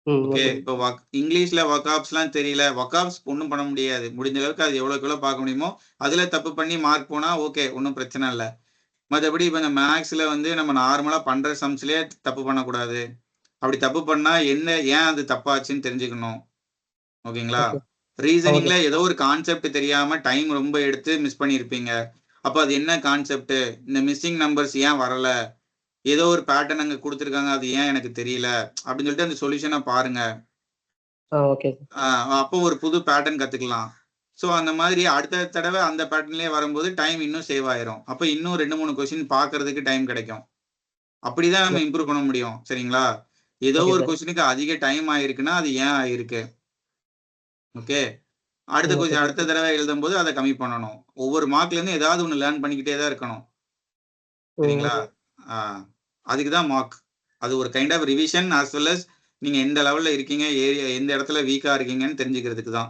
ஓகே. இப்போ இங்கிலீஷ்ல வக்காப்ஸ்லாம் தெரியல, வக்காப்ஸ் ஒன்றும் பண்ண முடியாது. முடிஞ்ச அளவுக்கு அது எவ்வளோக்கு பார்க்க முடியுமோ அதுல தப்பு பண்ணி மார்க் போனா ஓகே, ஒன்றும் பிரச்சனை இல்லை. மற்றபடி இப்போ இந்த மேக்ஸ்ல வந்து நம்ம நார்மலா பண்ற சம்ஸ்லயே தப்பு பண்ணக்கூடாது. அப்படி தப்பு பண்ணா என்ன, ஏன் அது தப்பாச்சுன்னு தெரிஞ்சுக்கணும். ஓகேங்களா? ரீசனிங்ல ஏதோ ஒரு கான்செப்ட் தெரியாம டைம் ரொம்ப எடுத்து மிஸ் பண்ணியிருப்பீங்க. அப்போ அது என்ன கான்செப்ட், இந்த மிஸ்ஸிங் நம்பர்ஸ் ஏன் வரல, ஏதோ ஒரு பேட்டர்ன் அங்க கொடுத்துருக்காங்க, அது ஏன் எனக்கு தெரியல அப்படின்னு சொல்லிட்டு அந்த சொல்யூஷனை பாருங்க. அப்போ ஒரு புது பேட்டர்ன் கத்துக்கலாம். ஸோ அந்த மாதிரி அடுத்த தடவை அந்த பேட்டர்ன்லேயே வரும்போது டைம் இன்னும் சேவ் ஆயிரும். அப்போ இன்னும் 2-3 கொஸ்டின் பார்க்கறதுக்கு டைம் கிடைக்கும். அப்படிதான் நம்ம இம்ப்ரூவ் பண்ண முடியும். சரிங்களா? ஏதோ ஒரு கொஸ்டினுக்கு அதிக டைம் ஆயிருக்குன்னா அது ஏன் ஆயிருக்கு. ஓகே. அடுத்த தடவை எழுதும் போது அதை கம்மி பண்ணணும். ஒவ்வொரு மார்க்ல இருந்து ஏதாவது ஒன்று லேர்ன் பண்ணிக்கிட்டே தான் இருக்கணும். சரிங்களா? அதுக்கு தான் மார்க். அது ஒரு kind of revision as well as நீங்க எந்த லெவல்ல இருக்கீங்க, ஏரியா எந்த இடத்துல வீக்கா இருக்கீங்கன்னு தெரிஞ்சுக்கிறதுக்கு தான்.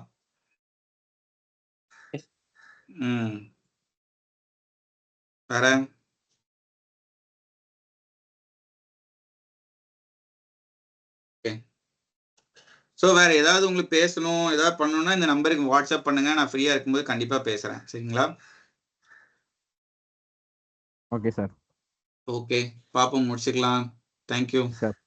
வேற ஸோ வேற ஏதாவது உங்களுக்கு பேசணும், ஏதாவது பண்ணணும்னா இந்த நம்பருக்கு வாட்ஸ்அப் பண்ணுங்க. நான் ஃப்ரீயா இருக்கும்போது கண்டிப்பா பேசுறேன். சரிங்களா? Okay sir. ஓகே, பாப்போம், முடிச்சுக்கலாம். தேங்க்யூ. சார்.